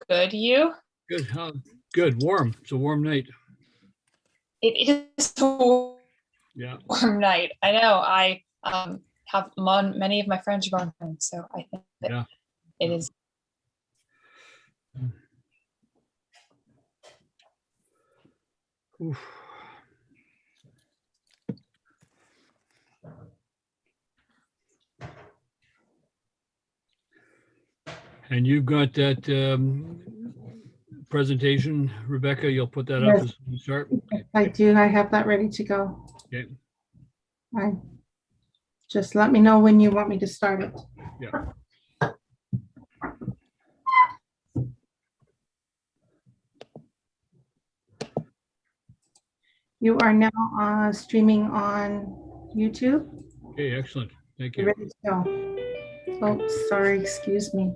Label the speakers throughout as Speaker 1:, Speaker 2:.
Speaker 1: Good. You?
Speaker 2: Good. Good. Warm. It's a warm night.
Speaker 1: It is a
Speaker 2: Yeah.
Speaker 1: warm night. I know. I have many of my friends are going home, so I think that it is.
Speaker 2: Oof. And you've got that presentation, Rebecca. You'll put that up
Speaker 3: Yes.
Speaker 2: as we start.
Speaker 3: I do. I have that ready to go.
Speaker 2: Okay.
Speaker 3: Just let me know when you want me to start it.
Speaker 2: Yeah.
Speaker 3: You are now streaming on YouTube.
Speaker 2: Okay, excellent. Thank you.
Speaker 3: You're ready to go. Oh, sorry. Excuse me.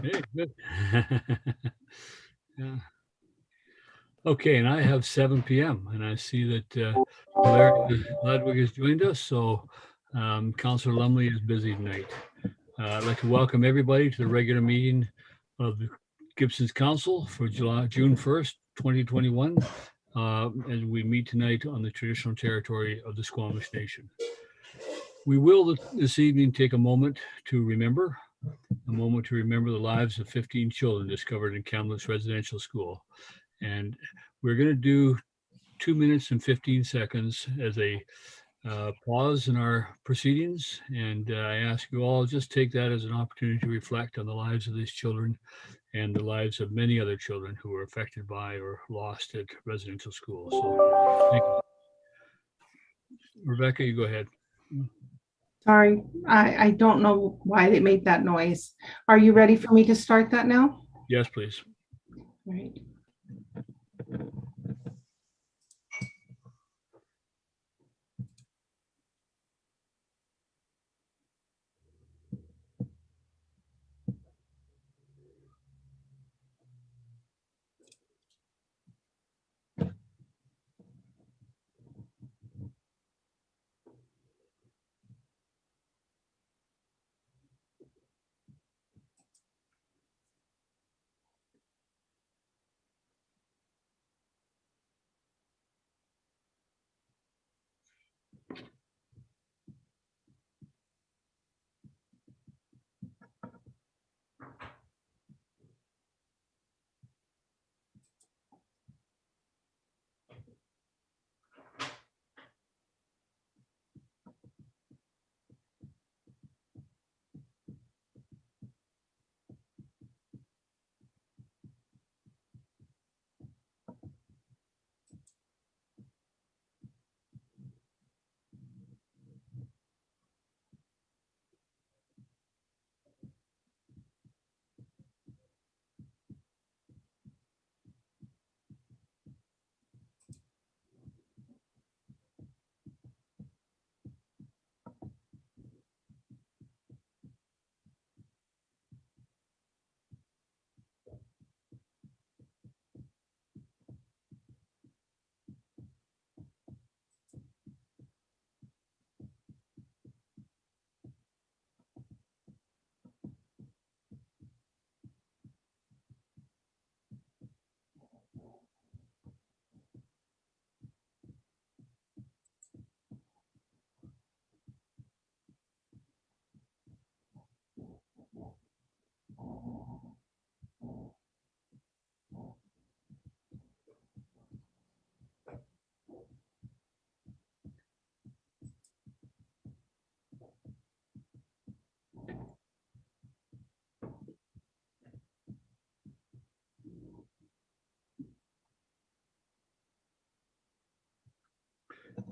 Speaker 2: Hey, good. Yeah. Okay, and I have 7 p.m. and I see that Larry Ludwig has joined us. So Councillor Lumley is busy tonight. I'd like to welcome everybody to the regular meeting of the Gibsons Council for June 1st, 2021. As we meet tonight on the traditional territory of the Squamish Nation. We will this evening take a moment to remember the lives of 15 children discovered in Kamloops Residential School. And we're going to do 2 minutes and 15 seconds as a pause in our proceedings. And I ask you all, just take that as an opportunity to reflect on the lives of these children and the lives of many other children who were affected by or lost at residential schools. So thank you. Rebecca, you go ahead.
Speaker 3: Sorry, I don't know why they made that noise. Are you ready for me to start that now?
Speaker 2: Yes, please.
Speaker 3: All right.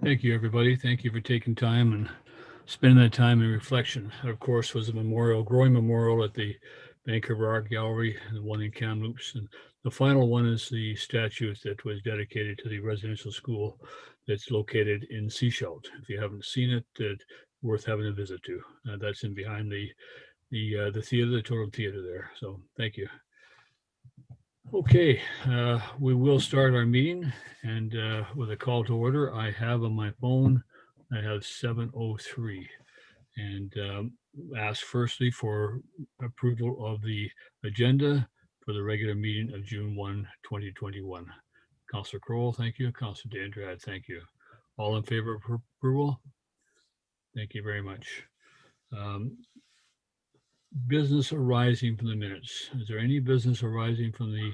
Speaker 2: Thank you, everybody. Thank you for taking time and spending that time in reflection. Of course, was a growing memorial at the Vancouver Art Gallery, and the one in Kamloops. And the final one is the statue that was dedicated to the residential school that's located in Seashelt. If you haven't seen it, it's worth having a visit to. That's in behind the theater, the Total Theater there. So thank you. Okay, we will start our meeting, and with a call to order. I have on my phone, I have 7:03, and ask firstly for approval of the agenda, for the regular meeting of June 1, 2021. Councillor Crowell, thank you. Councillor Dandrad, thank you. All in favor of approval? Thank you very much. Business arising from the minutes. Is there any business arising from the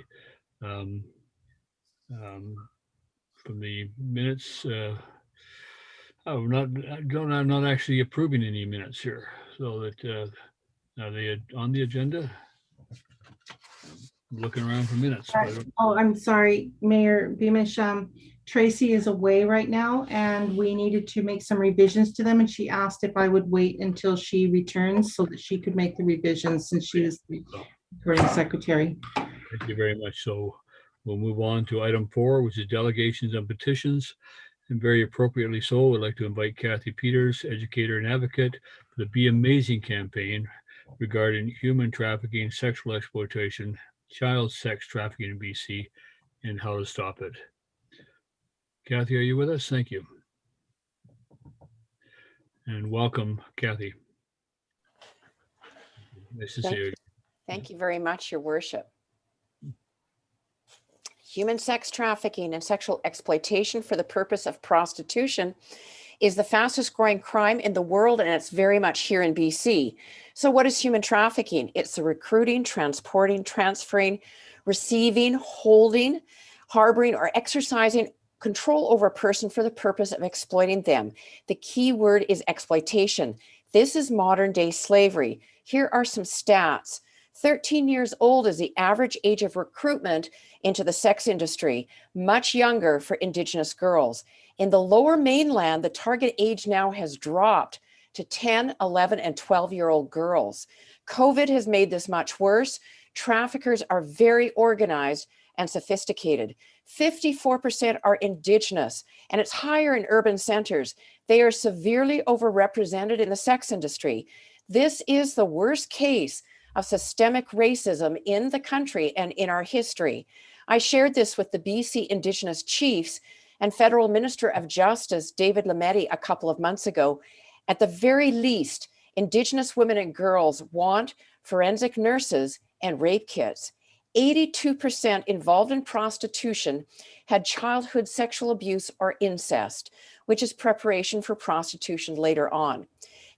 Speaker 2: minutes? I'm not actually approving any minutes here. So that are they on the agenda? I'm looking around for minutes.
Speaker 3: Oh, I'm sorry, Mayor Beamish. Tracy is away right now and we needed to make some revisions to them, and she asked if I would wait until she returns so that she could make the revisions since she is the recording secretary.
Speaker 2: Thank you very much. So we'll move on to item 4, which is delegations and petitions. And very appropriately so, I'd like to invite Kathy Peters, educator and advocate for the Be Amazing campaign regarding human trafficking, sexual exploitation, child sex trafficking in BC, and how to stop it. Kathy, are you with us? Thank you. And welcome, Kathy. Nice to see you.
Speaker 4: Thank you very much, Your Worship. Human sex trafficking and sexual exploitation for the purpose of prostitution is the fastest growing crime in the world, and it's very much here in BC. So what is human trafficking? It's the recruiting, transporting, transferring, receiving, holding, harboring, or exercising control over a person for the purpose of exploiting them. The key word is exploitation. This is modern day slavery. Here are some stats. 13 years old is the average age of recruitment into the sex industry, much younger for Indigenous girls. In the Lower Mainland, the target age now has dropped to 10, 11, and 12-year-old girls. COVID has made this much worse. Traffickers are very organized and sophisticated. 54% are Indigenous, and it's higher in urban centers. They are severely overrepresented in the sex industry. This is the worst case of systemic racism in the country and in our history. I shared this with the BC Indigenous chiefs and Federal Minister of Justice, David Lametti, a couple of months ago. At the very least, Indigenous women and girls want forensic nurses and rape kits. 82% involved in prostitution had childhood sexual abuse or incest, which is preparation for prostitution later on.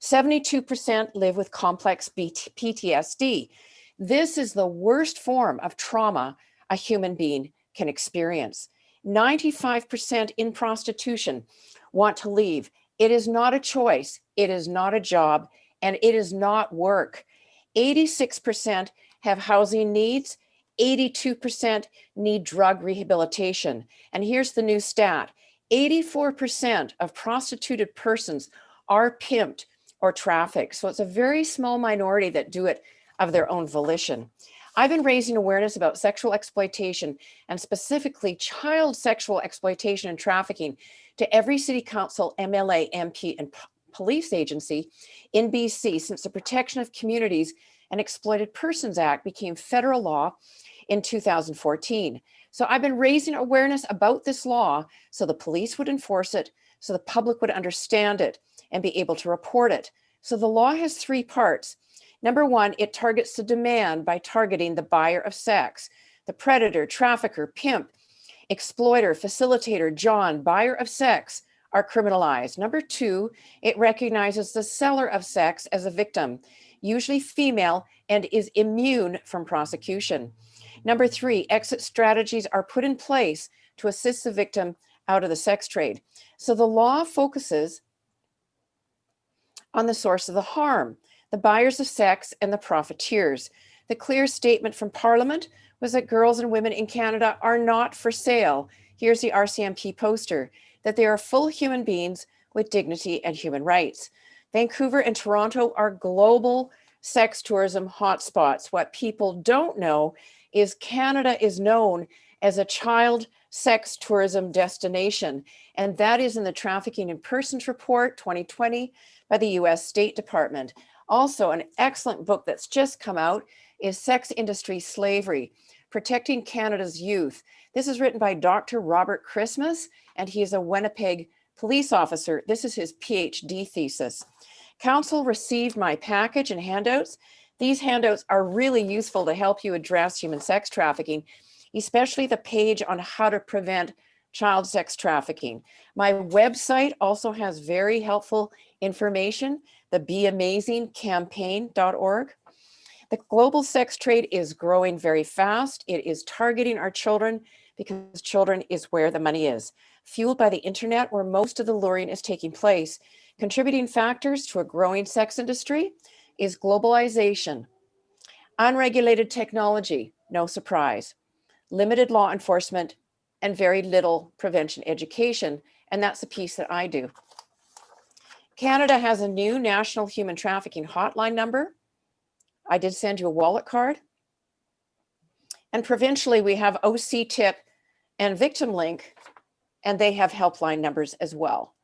Speaker 4: 72% live with complex PTSD. This is the worst form of trauma a human being can experience. 95% in prostitution want to leave. It is not a choice, it is not a job, and it is not work. 86% have housing needs. 82% need drug rehabilitation. And here's the new stat. 84% of prostituted persons are pimped or trafficked. So it's a very small minority that do it of their own volition. I've been raising awareness about sexual exploitation and specifically child sexual exploitation and trafficking to every city council, MLA, MP, and police agency in BC since the Protection of Communities and Exploited Persons Act became federal law in 2014. So I've been raising awareness about this law so the police would enforce it, so the public would understand it and be able to report it. So the law has 3 parts. Number 1, it targets the demand by targeting the buyer of sex, the predator, trafficker, pimp, exploiter, facilitator, John, buyer of sex are criminalized. Number 2, it recognizes the seller of sex as a victim, usually female, and is immune from prosecution. Number 3, exit strategies are put in place to assist the victim out of the sex trade. So the law focuses on the source of the harm, the buyers of sex and the profiteers. The clear statement from Parliament was that girls and women in Canada are not for sale. Here's the RCMP poster, that they are full human beings with dignity and human rights. Vancouver and Toronto are global sex tourism hotspots. What people don't know is Canada is known as a child sex tourism destination, and that is in the Trafficking in Persons Report 2020 by the US State Department. Also, an excellent book that's just come out is Sex Industry Slavery, Protecting Canada's Youth. This is written by Dr. Robert Christmas, and he is a Winnipeg police officer. This is his PhD thesis. Council received my package and handouts. These handouts are really useful to help you address human sex trafficking, especially the page on how to prevent child sex trafficking. My website also has very helpful information, the beamazingcampaign.org. The global sex trade is growing very fast. It is targeting our children because children is where the money is. Fueled by the internet, where most of the luring is taking place, contributing factors to a growing sex industry is globalization, unregulated technology, no surprise, limited law enforcement, and very little prevention education. And that's the piece that I do. Canada has a new national human trafficking hotline number. I did send you a wallet card. And provincially, we have OC Tip and Victim Link, and they have helpline numbers as well.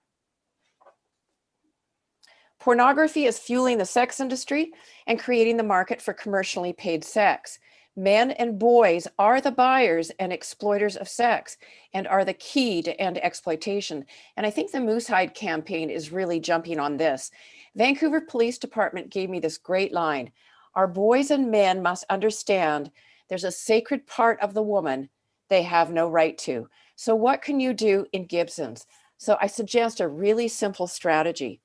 Speaker 4: Pornography is fueling the sex industry and creating the market for commercially paid sex. Men and boys are the buyers and exploiters of sex and are the key to end exploitation. And I think the Moosehide campaign is really jumping on this. Vancouver Police Department gave me this great line. Our boys and men must understand there's a sacred part of the woman they have no right to. So what can you do in Gibsons? So I suggest a really simple strategy.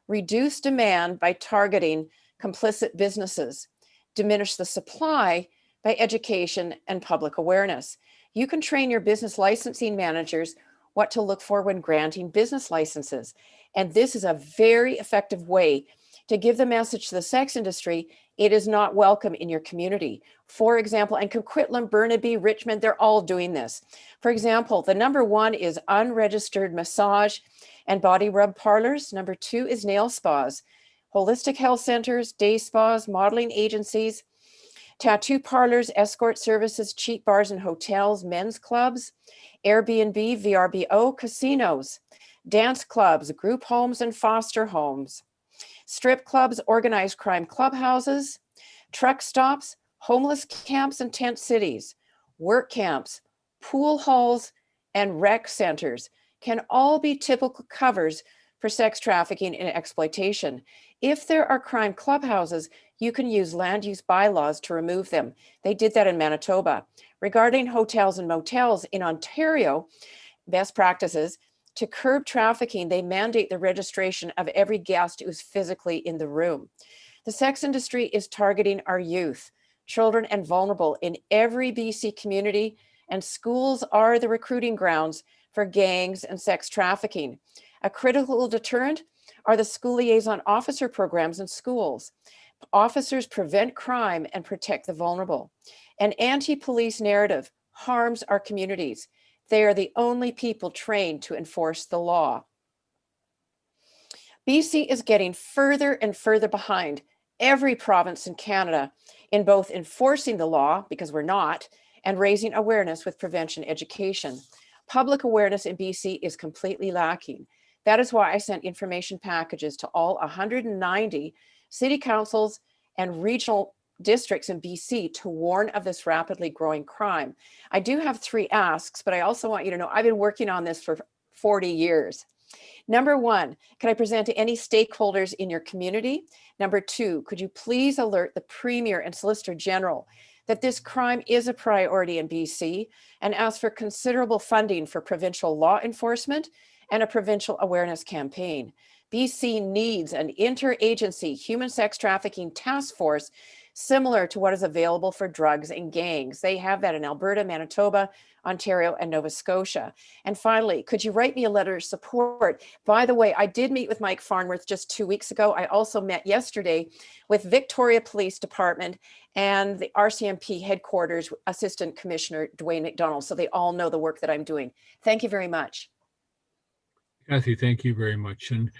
Speaker 4: Reduce demand by targeting complicit businesses. Diminish the supply by education and public awareness. You can train your business licensing managers what to look for when granting business licenses. And this is a very effective way to give the message to the sex industry, it is not welcome in your community. For example, and Coquitlam, Burnaby, Richmond, they're all doing this. For example, the number one is unregistered massage and body rub parlors. Number two is nail spas, holistic health centers, day spas, modeling agencies, tattoo parlors, escort services, cheap bars and hotels, men's clubs, Airbnb, VRBO, casinos, dance clubs, group homes and foster homes, strip clubs, organized crime clubhouses, truck stops, homeless camps and tent cities, work camps, pool halls, and rec centers can all be typical covers for sex trafficking and exploitation. If there are crime clubhouses, you can use land use bylaws to remove them. They did that in Manitoba. Regarding hotels and motels in Ontario, best practices, to curb trafficking, they mandate the registration of every guest who's physically in the room. The sex industry is targeting our youth, children, and vulnerable in every BC community, and schools are the recruiting grounds for gangs and sex trafficking. A critical deterrent are the school liaison officer programs in schools. Officers prevent crime and protect the vulnerable. An anti-police narrative harms our communities. They are the only people trained to enforce the law. BC is getting further and further behind every province in Canada in both enforcing the law, because we're not, and raising awareness with prevention education. Public awareness in BC is completely lacking. That is why I sent information packages to all 190 city councils and regional districts in BC to warn of this rapidly growing crime. I do have 3 asks, but I also want you to know I've been working on this for 40 years. Number 1, can I present to any stakeholders in your community? Number 2, could you please alert the Premier and Solicitor General that this crime is a priority in BC and ask for considerable funding for provincial law enforcement and a provincial awareness campaign. BC needs an interagency human sex trafficking task force similar to what is available for drugs and gangs. They have that in Alberta, Manitoba, Ontario, and Nova Scotia. And finally, could you write me a letter of support? By the way, I did meet with Mike Farnworth just 2 weeks ago. I also met yesterday with Victoria Police Department and the RCMP headquarters Assistant Commissioner Dwayne McDonald. So they all know the work that I'm doing. Thank you very much.
Speaker 2: Kathy, thank you very much. And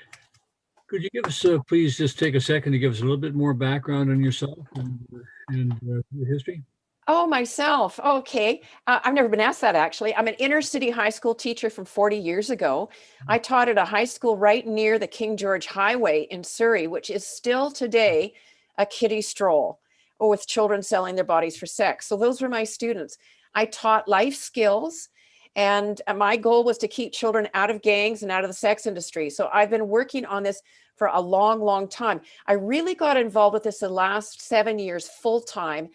Speaker 2: could you give us, please just take a second to give us a little bit more background on yourself and your history?
Speaker 4: Oh, myself. Okay. I've never been asked that, actually. I'm an inner city high school teacher from 40 years ago. I taught at a high school right near the King George Highway in Surrey, which is still today a kiddie stroll, or with children selling their bodies for sex. So those were my students. I taught life skills And my goal was to keep children out of gangs and out of the sex industry. So I've been working on this for a long, long time. I really got involved with this the last 7 years full time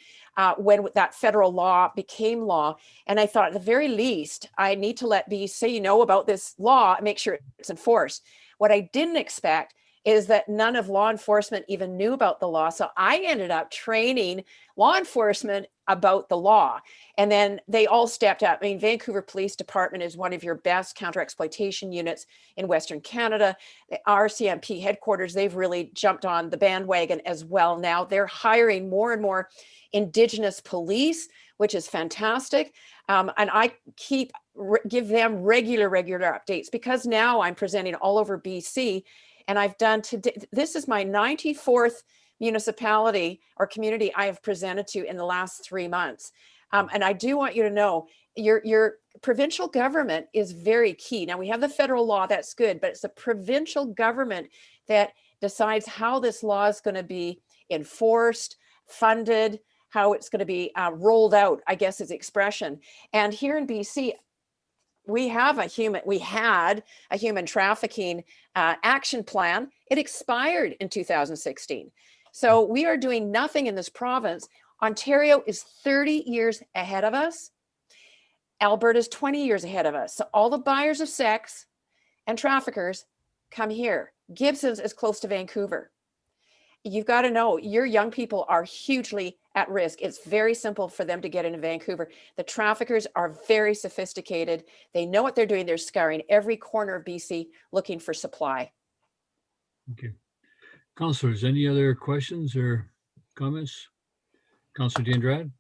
Speaker 4: when that federal law became law. And I thought at the very least, I need to let BC know about this law and make sure it's enforced. What I didn't expect is that none of law enforcement even knew about the law. So I ended up training law enforcement about the law. And then they all stepped up. I mean, Vancouver Police Department is one of your best counter-exploitation units in Western Canada. The RCMP headquarters, they've really jumped on the bandwagon as well now. They're hiring more and more Indigenous police, which is fantastic. And I give them regular updates because now I'm presenting all over BC. And I've done today, this is my 94th municipality or community I have presented to in the last 3 months. And I do want you to know your provincial government is very key. Now we have the federal law, that's good, but it's the provincial government that decides how this law is going to be enforced, funded, how it's going to be rolled out, I guess is the expression. And here in BC, we had a human trafficking action plan. It expired in 2016. So we are doing nothing in this province. Ontario is 30 years ahead of us. Alberta is 20 years ahead of us. So all the buyers of sex and traffickers come here. Gibsons is close to Vancouver. You've got to know your young people are hugely at risk. It's very simple for them to get into Vancouver. The traffickers are very sophisticated. They know what they're doing. They're scouring every corner of BC looking for supply.
Speaker 2: Okay. Councillors, any other questions or comments? Councillor D'Andrade?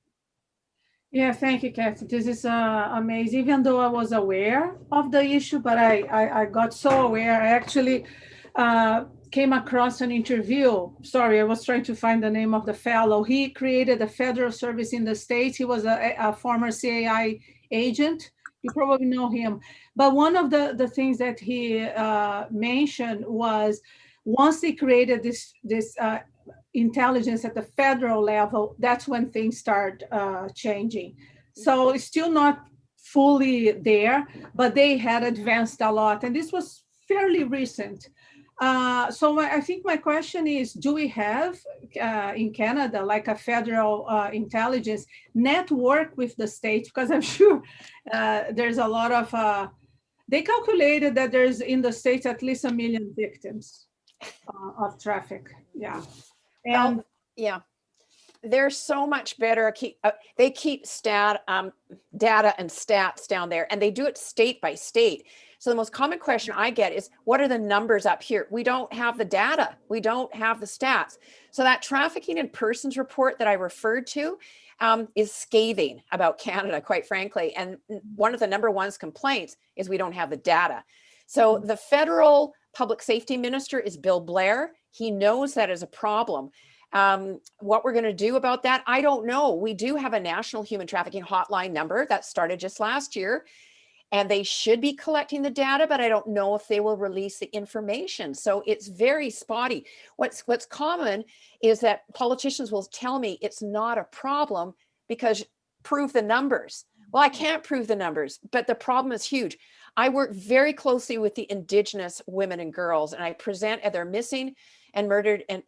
Speaker 5: Yeah, thank you, Kathy. This is amazing. Even though I was aware of the issue, but I got so aware. I actually came across an interview. Sorry, I was trying to find the name of the fellow. He created a federal service in the States. He was a former CAI agent. You probably know him. But one of the things that he mentioned was once they created this intelligence at the federal level, that's when things start changing. So it's still not fully there, but they had advanced a lot. And this was fairly recent. So I think my question is, do we have in Canada like a federal intelligence network with the states? Because I'm sure there's a lot of, they calculated that there's in the states at least 1 million victims of traffic. Yeah. And
Speaker 4: yeah, they're so much better. They keep data and stats down there, and they do it state by state. So the most common question I get is, what are the numbers up here? We don't have the data. We don't have the stats. So that trafficking in persons report that I referred to is scathing about Canada, quite frankly. And one of the number one complaints is we don't have the data. So the federal public safety minister is Bill Blair. He knows that is a problem. What we're going to do about that, I don't know. We do have a national human trafficking hotline number that started just last year, and they should be collecting the data, but I don't know if they will release the information. So it's very spotty. What's common is that politicians will tell me it's not a problem because prove the numbers. Well, I can't prove the numbers, but the problem is huge. I work very closely with the Indigenous women and girls, and I present at their missing and murdered and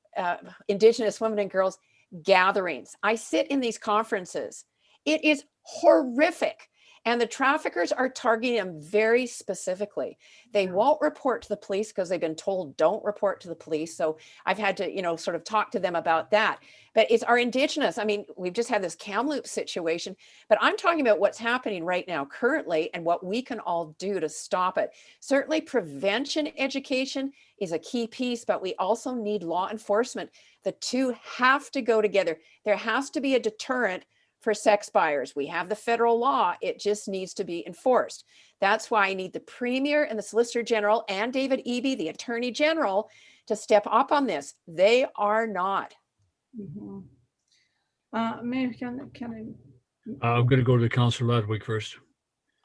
Speaker 4: Indigenous women and girls gatherings. I sit in these conferences. It is horrific. And the traffickers are targeting them very specifically. They won't report to the police because they've been told don't report to the police. So I've had to, sort of talk to them about that. But it's our Indigenous. I mean, we've just had this Kamloops situation, but I'm talking about what's happening right now currently and what we can all do to stop it. Certainly prevention education is a key piece, but we also need law enforcement. The two have to go together. There has to be a deterrent for sex buyers. We have the federal law. It just needs to be enforced. That's why I need the Premier and the Solicitor General and David Eby, the Attorney General, to step up on this. They are not.
Speaker 5: Mm-hmm. Mayor, can I?
Speaker 2: I'm going to go to Councillor Ludwig first.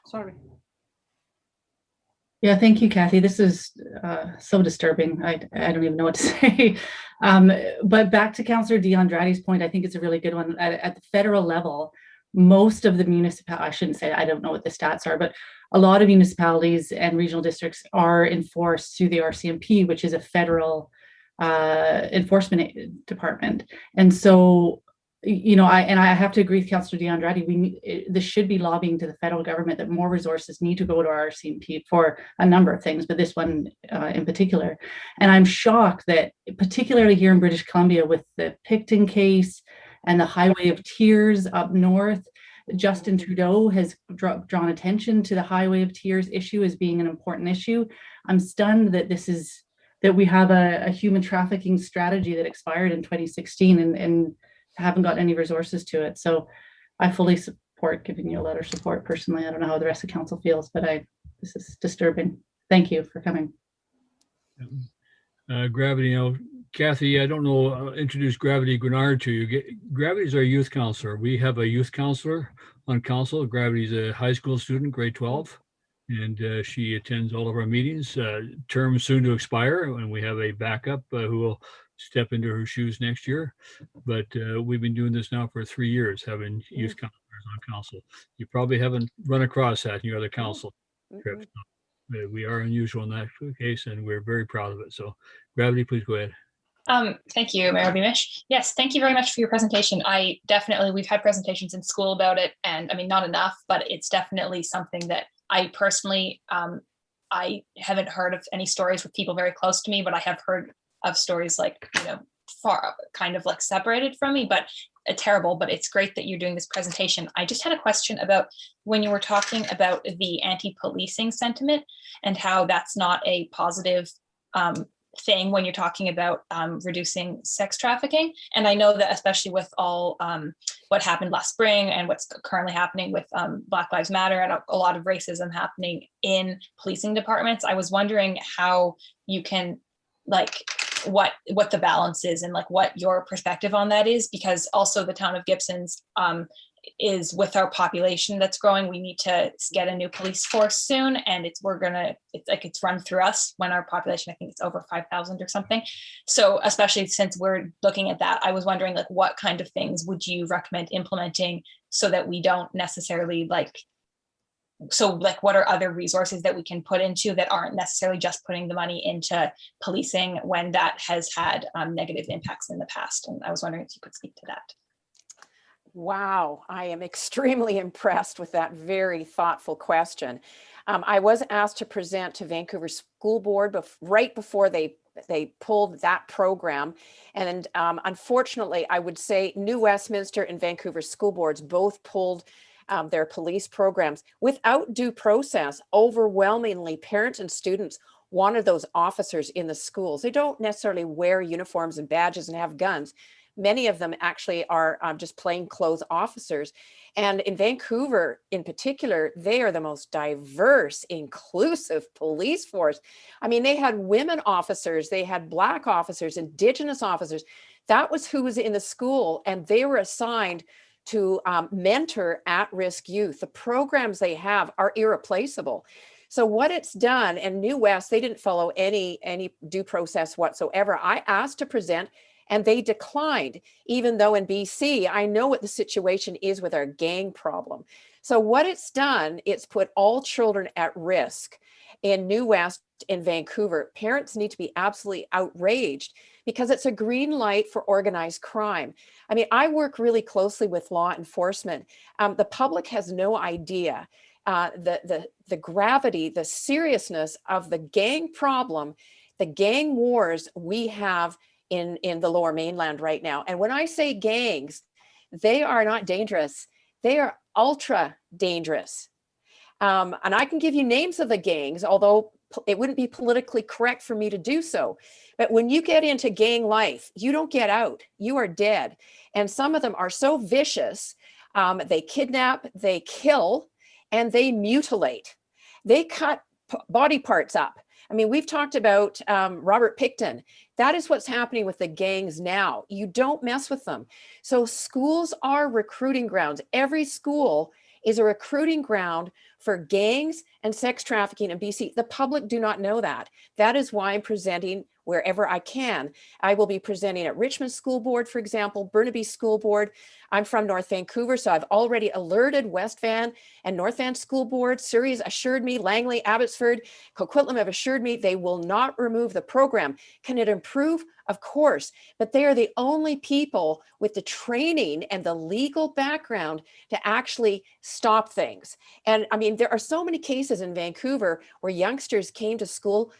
Speaker 5: Sorry.
Speaker 6: Yeah, thank you, Kathy. This is so disturbing. I don't even know what to say. But back to Councillor D'Andrade's point, I think it's a really good one. At the federal level, most of the I shouldn't say, I don't know what the stats are, but a lot of municipalities and regional districts are enforced through the RCMP, which is a federal enforcement department. And so, you know, I have to agree with Councillor DeAndrade. This should be lobbying to the federal government that more resources need to go to our RCMP for a number of things, but this one in particular. And I'm shocked that, particularly here in British Columbia, with the Picton case and the Highway of Tears up north, Justin Trudeau has drawn attention to the Highway of Tears issue as being an important issue. I'm stunned that that we have a human trafficking strategy that expired in 2016 and haven't got any resources to it. So I fully support giving you a letter of support personally. I don't know how the rest of council feels, but this is disturbing. Thank you for coming.
Speaker 2: Gravity, you know, Kathy, I don't know, introduce Gravity Grenard to you. Gravity's our youth counselor. We have a youth counselor on council. Gravity's a high school student, grade 12, and she attends all of our meetings. Term soon to expire, and we have a backup who will step into her shoes next year. But we've been doing this now for 3 years, having youth counselors on council. You probably haven't run across that in your other council trips. We are unusual in that case, and we're very proud of it. So, Gravity, please go ahead.
Speaker 1: Thank you, Mayor Beamish. Yes, thank you very much for your presentation. We've had presentations in school about it, and I mean, not enough, but it's definitely something that I personally, I haven't heard of any stories with people very close to me, but I have heard of stories like, you know, far kind of like separated from me, but terrible. But it's great that you're doing this presentation. I just had a question about when you were talking about the anti-policing sentiment and how that's not a positive thing when you're talking about reducing sex trafficking. And I know that especially with all what happened last spring and what's currently happening with Black Lives Matter and a lot of racism happening in policing departments, I was wondering how you can, like, what the balance is and like what your perspective on that is, because also the town of Gibsons is, with our population that's growing, we need to get a new police force soon, and it's run through us when our population, I think it's over 5,000 or something. So especially since we're looking at that, I was wondering, like, what kind of things would you recommend implementing so that we don't necessarily what are other resources that we can put into that aren't necessarily just putting the money into policing when that has had negative impacts in the past? And I was wondering if you could speak to that.
Speaker 4: Wow, I am extremely impressed with that very thoughtful question. I was asked to present to Vancouver School Board right before they pulled that program. And unfortunately, I would say New Westminster and Vancouver School Boards both pulled their police programs without due process. Overwhelmingly, parents and students wanted those officers in the schools. They don't necessarily wear uniforms and badges and have guns. Many of them actually are just plainclothes officers. And in Vancouver in particular, they are the most diverse, inclusive police force. I mean, they had women officers, they had Black officers, Indigenous officers. That was who was in the school, and they were assigned to mentor at-risk youth. The programs they have are irreplaceable. So what it's done, and New West, they didn't follow any due process whatsoever. I asked to present, and they declined, even though in BC, I know what the situation is with our gang problem. So what it's done, it's put all children at risk. In New West, in Vancouver, parents need to be absolutely outraged because it's a green light for organized crime. I mean, I work really closely with law enforcement. The public has no idea the gravity, the seriousness of the gang problem, the gang wars we have in the Lower Mainland right now. And when I say gangs, they are not dangerous. They are ultra dangerous. And I can give you names of the gangs, although it wouldn't be politically correct for me to do so. But when you get into gang life, you don't get out. You are dead. And some of them are so vicious. They kidnap, they kill, and they mutilate. They cut body parts up. I mean, we've talked about Robert Picton. That is what's happening with the gangs now. You don't mess with them. So schools are recruiting grounds. Every school is a recruiting ground for gangs and sex trafficking in BC. The public do not know that. That is why I'm presenting wherever I can. I will be presenting at Richmond School Board, for example, Burnaby School Board. I'm from North Vancouver, so I've already alerted West Van and North Van School Board. Surrey's assured me, Langley, Abbotsford, Coquitlam have assured me they will not remove the program. Can it improve? Of course, but they are the only people with the training and the legal background to actually stop things. And I mean, there are so many cases in Vancouver where youngsters came to school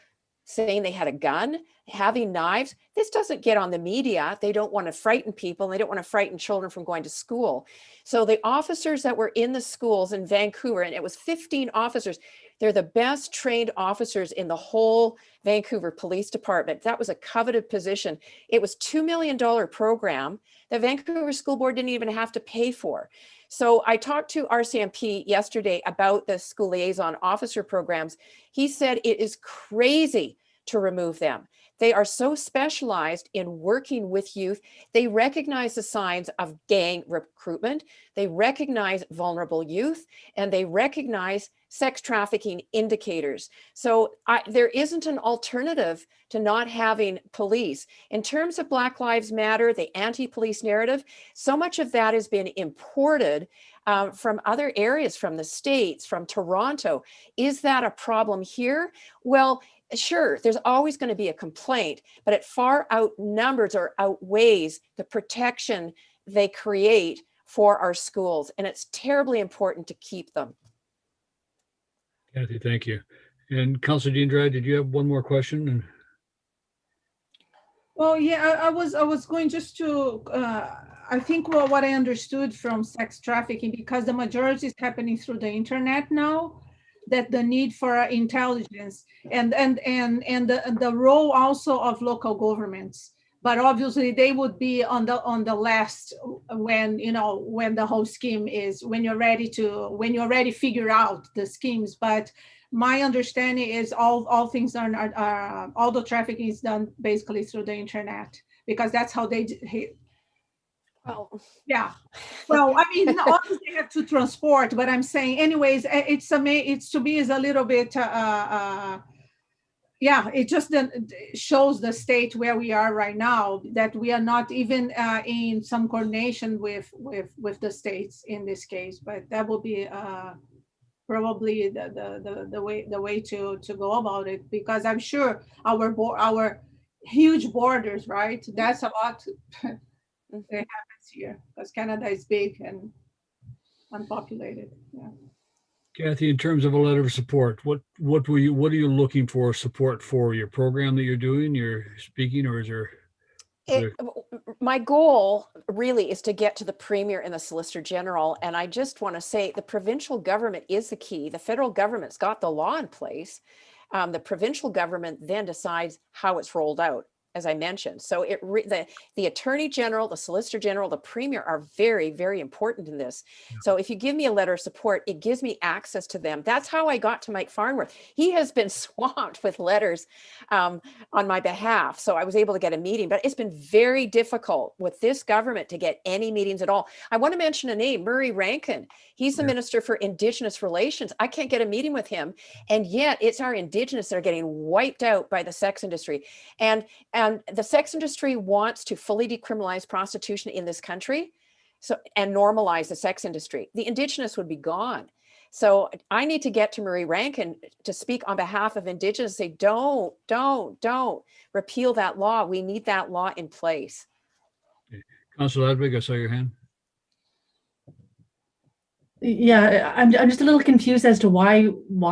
Speaker 4: saying they had a gun, having knives. This doesn't get on the media. They don't want to frighten people. They don't want to frighten children from going to school. So the officers that were in the schools in Vancouver, and it was 15 officers, they're the best trained officers in the whole Vancouver Police Department. That was a coveted position. It was $2 million program that Vancouver School Board didn't even have to pay for. So I talked to RCMP yesterday about the school liaison officer programs. He said it is crazy to remove them. They are so specialized in working with youth. They recognize the signs of gang recruitment. They recognize vulnerable youth, and they recognize sex trafficking indicators. So there isn't an alternative to not having police. In terms of Black Lives Matter, the anti-police narrative, so much of that has been imported from other areas, from the States, from Toronto. Is that a problem here? Well, sure, there's always going to be a complaint, but it far outnumbers or outweighs the protection they create for our schools. And it's terribly important to keep them.
Speaker 2: Kathy, thank you. And Councilor Deandrade, did you have one more question?
Speaker 5: Well, yeah, I was going just to, I think what I understood from sex trafficking, because the majority is happening through the internet now, that the need for intelligence and the role also of local governments. But obviously they would be on the last when, you know, when the whole scheme is, when you already figure out the schemes. But my understanding is all things are all the trafficking is done basically through the internet, because that's how they
Speaker 4: Well,
Speaker 5: yeah. Well, I mean, obviously they have to transport, but I'm saying anyways, it's to me is a little bit yeah, it just shows the state where we are right now, that we are not even in some coordination with the states in this case. But that will be probably the way to go about it, because I'm sure our huge borders, right? That's a lot that happens here, because Canada is big and unpopulated. Yeah.
Speaker 2: Kathy, in terms of a letter of support, what are you looking for support for? Your program that you're doing, you're speaking, or is there?
Speaker 4: My goal really is to get to the Premier and the Solicitor General. And I just want to say the provincial government is the key. The federal government's got the law in place. The provincial government then decides how it's rolled out, as I mentioned. So the Attorney General, the Solicitor General, the Premier are very, very important in this. So if you give me a letter of support, it gives me access to them. That's how I got to Mike Farnworth. He has been swamped with letters on my behalf. So I was able to get a meeting, but it's been very difficult with this government to get any meetings at all. I want to mention a name, Murray Rankin. He's the Minister for Indigenous Relations. I can't get a meeting with him. And yet it's our Indigenous that are getting wiped out by the sex industry. And the sex industry wants to fully decriminalize prostitution in this country, and normalize the sex industry. The Indigenous would be gone. So I need to get to Murray Rankin to speak on behalf of Indigenous, say, don't repeal that law. We need that law in place.
Speaker 2: Okay. Councilor Ledwig, I saw your hand.
Speaker 6: Yeah, I'm just a little confused as to why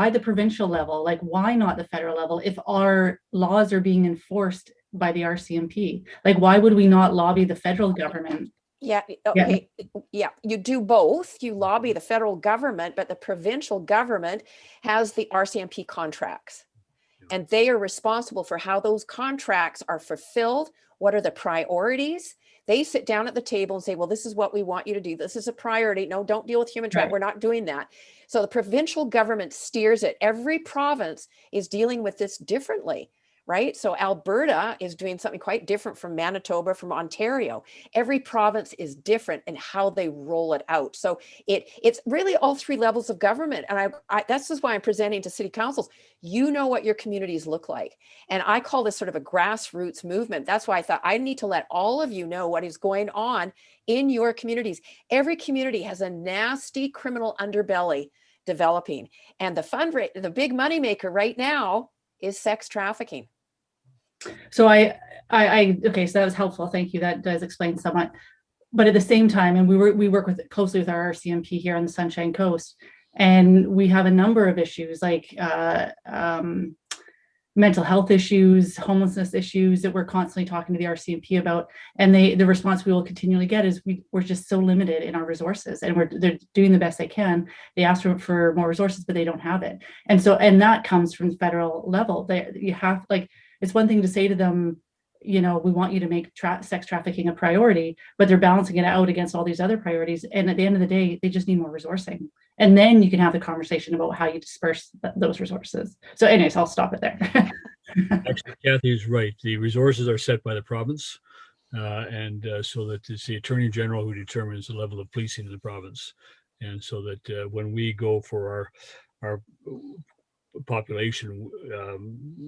Speaker 6: the provincial level, like why not the federal level, if our laws are being enforced by the RCMP? Like, why would we not lobby the federal government?
Speaker 4: Yeah, okay. Yeah, you do both. You lobby the federal government, but the provincial government has the RCMP contracts. And they are responsible for how those contracts are fulfilled. What are the priorities? They sit down at the table and say, well, this is what we want you to do. This is a priority. No, don't deal with human trafficking. We're not doing that. So the provincial government steers it. Every province is dealing with this differently, right? So Alberta is doing something quite different from Manitoba, from Ontario. Every province is different in how they roll it out. So it's really all three levels of government. And that's just why I'm presenting to city councils. You know what your communities look like. And I call this sort of a grassroots movement. That's why I thought I need to let all of you know what is going on in your communities. Every community has a nasty criminal underbelly developing. And the big moneymaker right now is sex trafficking.
Speaker 6: So okay, so that was helpful. Thank you. That does explain somewhat. But at the same time, and we work closely with our RCMP here on the Sunshine Coast, and we have a number of issues like mental health issues, homelessness issues that we're constantly talking to the RCMP about. And the response we will continually get is we're just so limited in our resources, and they're doing the best they can. They ask for more resources, but they don't have it. And that comes from the federal level. You have, like, it's one thing to say to them, we want you to make sex trafficking a priority, but they're balancing it out against all these other priorities. And at the end of the day, they just need more resourcing. And then you can have the conversation about how you disperse those resources. So anyways, I'll stop it there.
Speaker 2: Actually, Kathy is right. The resources are set by the province. So that it's the Attorney General who determines the level of policing in the province. And so that when we go for our population,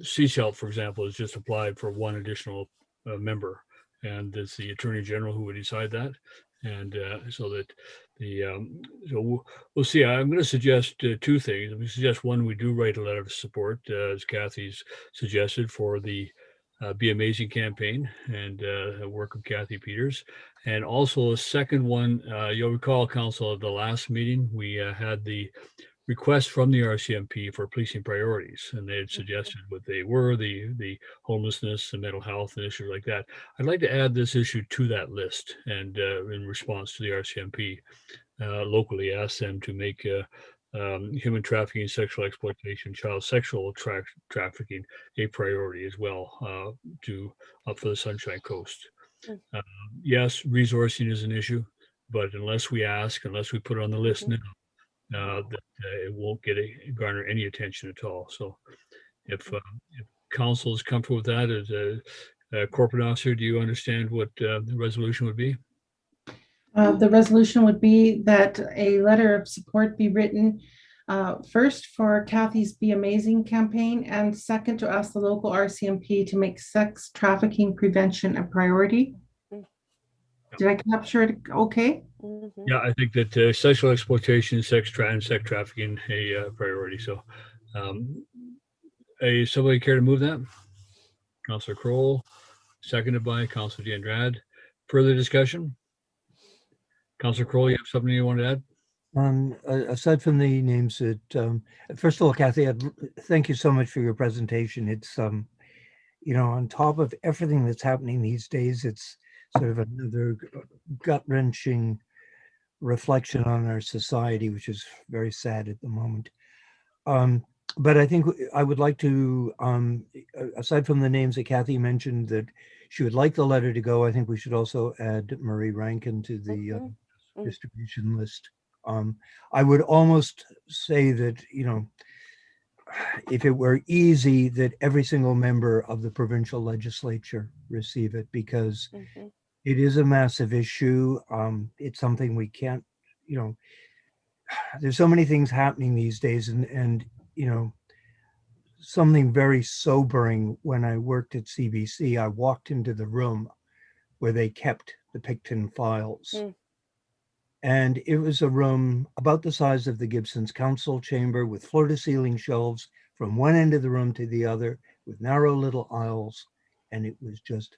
Speaker 2: Seashell, for example, has just applied for one additional member, and it's the Attorney General who would decide that. And so that so we'll see. I'm going to suggest two things. We suggest one, we do write a letter of support, as Kathy's suggested, for the Be Amazing campaign and work of Kathy Peters. And also a second one, you'll recall, Council, at the last meeting, we had the request from the RCMP for policing priorities, and they had suggested what they were, the homelessness, the mental health, and issues like that. I'd like to add this issue to that list, and in response to the RCMP, locally ask them to make human trafficking, sexual exploitation, child sexual trafficking a priority as well, for the Sunshine Coast. Yes, resourcing is an issue, but unless we ask, unless we put it on the list now, that it won't garner any attention at all. So if council is comfortable with that, as a corporate officer, do you understand what the resolution would be?
Speaker 3: The resolution would be that a letter of support be written, first for Kathy's Be Amazing campaign, and second to ask the local RCMP to make sex trafficking prevention a priority. Did I capture it okay?
Speaker 2: Yeah, I think that sexual exploitation, sex trafficking a priority. So somebody care to move that? Councillor Kroll, seconded by Councillor D'Andrade. Further discussion? Councillor Kroll, you have something you want to add?
Speaker 7: Aside from the names that, first of all, Kathy, thank you so much for your presentation. It's, on top of everything that's happening these days, it's sort of another gut-wrenching reflection on our society, which is very sad at the moment. But I think I would like to, aside from the names that Kathy mentioned that she would like the letter to go, I think we should also add Marie Rankin to the distribution list. I would almost say that, if it were easy, that every single member of the provincial legislature receive it, because it is a massive issue. It's something we can't, there's so many things happening these days, and something very sobering. When I worked at CBC, I walked into the room where they kept the Picton files. And it was a room about the size of the Gibsons council chamber, with floor-to-ceiling shelves from one end of the room to the other, with narrow little aisles. And it was just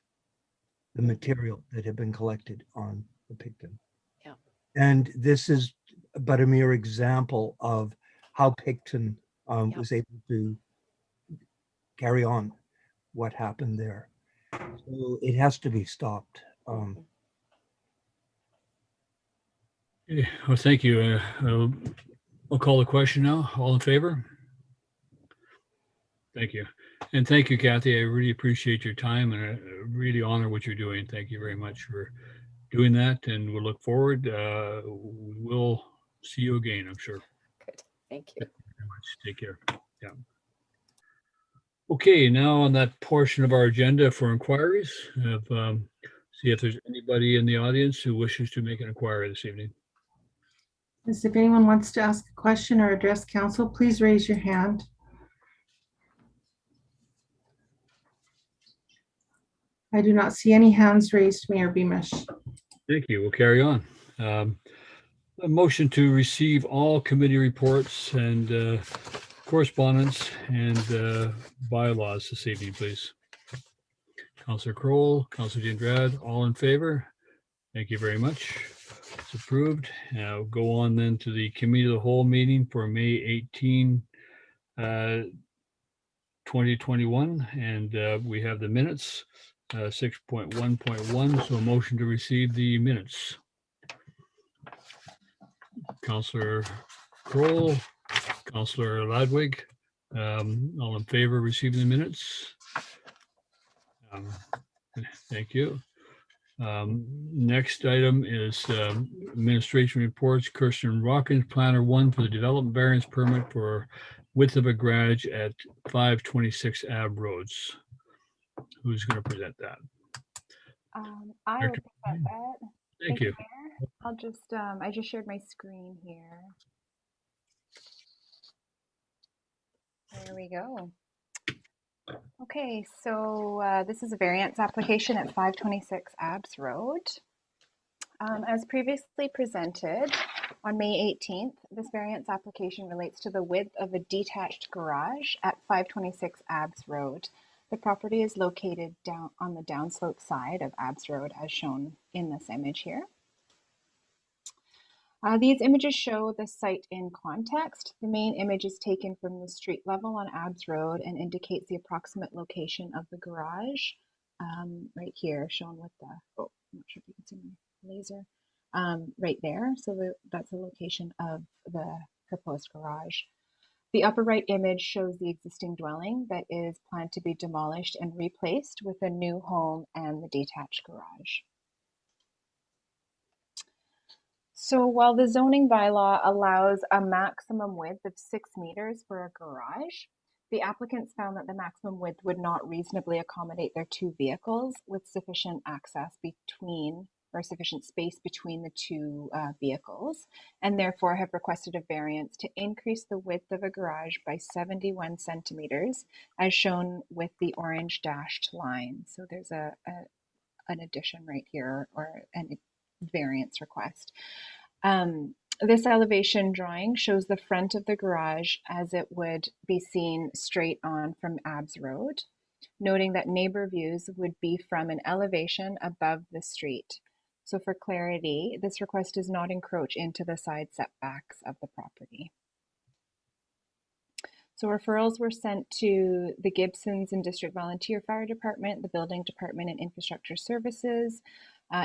Speaker 7: the material that had been collected on the Picton.
Speaker 4: Yeah.
Speaker 7: And this is but a mere example of how Picton was able to carry on what happened there. So it has to be stopped.
Speaker 2: Well, thank you. I'll call the question now. All in favor? Thank you. And thank you, Kathy. I really appreciate your time, and I really honor what you're doing. Thank you very much for doing that, and we'll look forward. We will see you again, I'm sure.
Speaker 4: Good. Thank you.
Speaker 2: Thank you very much. Take care. Yeah. Okay, now on that portion of our agenda for inquiries, see if there's anybody in the audience who wishes to make an inquiry this evening.
Speaker 3: If anyone wants to ask a question or address council, please raise your hand. I do not see any hands raised, Mayor Beamish.
Speaker 2: Thank you. We'll carry on. A motion to receive all committee reports and correspondence and bylaws this evening, please. Councillor Kroll, Councillor Diandrade, all in favor? Thank you very much. It's approved. Now go on then to the committee of the whole meeting for May 18, 2021, and we have the minutes, 6.1.1. So a motion to receive the minutes. Councillor Kroll, Councillor Ladwig, all in favor of receiving the minutes? Thank you. Next item is administration reports. Kirsten Rockins, Planner 1 for the development variance permit for width of a garage at 526 Ave Roads. Who's going to present that?
Speaker 8: I will present that.
Speaker 2: Thank you.
Speaker 8: Mayor. I'll just, I just shared my screen here. There we go. Okay, so this is a variance application at 526 Abbs Road. As previously presented on May 18th, this variance application relates to the width of a detached garage at 526 Abbs Road. The property is located down on the downslope side of Abbs Road as shown in this image here. These images show the site in context. The main image is taken from the street level on Abbs Road and indicates the approximate location of the garage, right here, shown with the, oh, I'm not sure if you can see my laser, right there. So that's the location of the proposed garage. The upper right image shows the existing dwelling that is planned to be demolished and replaced with a new home and the detached garage. So while the zoning bylaw allows a maximum width of 6 meters for a garage, the applicants found that the maximum width would not reasonably accommodate their 2 vehicles with sufficient access between or sufficient space between the 2 vehicles, and therefore have requested a variance to increase the width of a garage by 71 centimeters, as shown with the orange dashed line. So there's an addition right here, or a variance request. This elevation drawing shows the front of the garage as it would be seen straight on from Abbs Road, noting that neighbor views would be from an elevation above the street. So for clarity, this request does not encroach into the side setbacks of the property. So referrals were sent to the Gibsons and District Volunteer Fire Department, the Building Department and Infrastructure Services.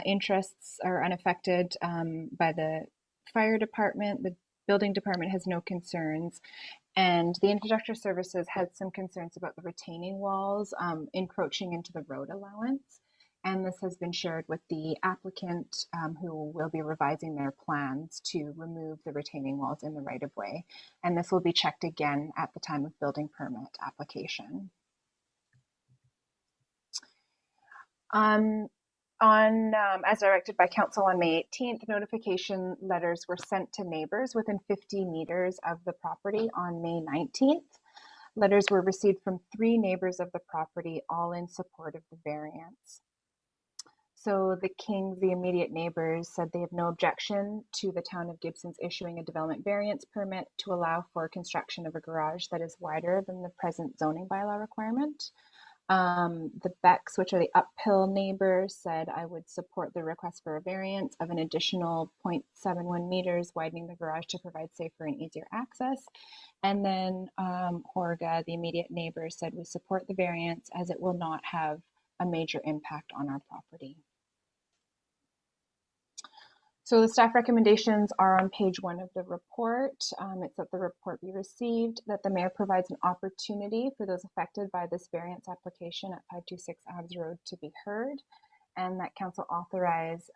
Speaker 8: Interests are unaffected by the fire department. The building department has no concerns. And the infrastructure services had some concerns about the retaining walls encroaching into the road allowance. And this has been shared with the applicant who will be revising their plans to remove the retaining walls in the right of way. And this will be checked again at the time of building permit application. As directed by council on May 18th, notification letters were sent to neighbors within 50 meters of the property on May 19th. Letters were received from 3 neighbors of the property, all in support of the variance. So the Kings, the immediate neighbors, said they have no objection to the town of Gibsons issuing a development variance permit to allow for construction of a garage that is wider than the present zoning bylaw requirement. The Becks, which are the uphill neighbors, said I would support the request for a variance of an additional 0.71 meters, widening the garage to provide safer and easier access. And then Horga, the immediate neighbor, said we support the variance as it will not have a major impact on our property. So the staff recommendations are on page 1 of the report. It's that the report be received, that the mayor provides an opportunity for those affected by this variance application at 526 Abbs Road to be heard, and that council authorize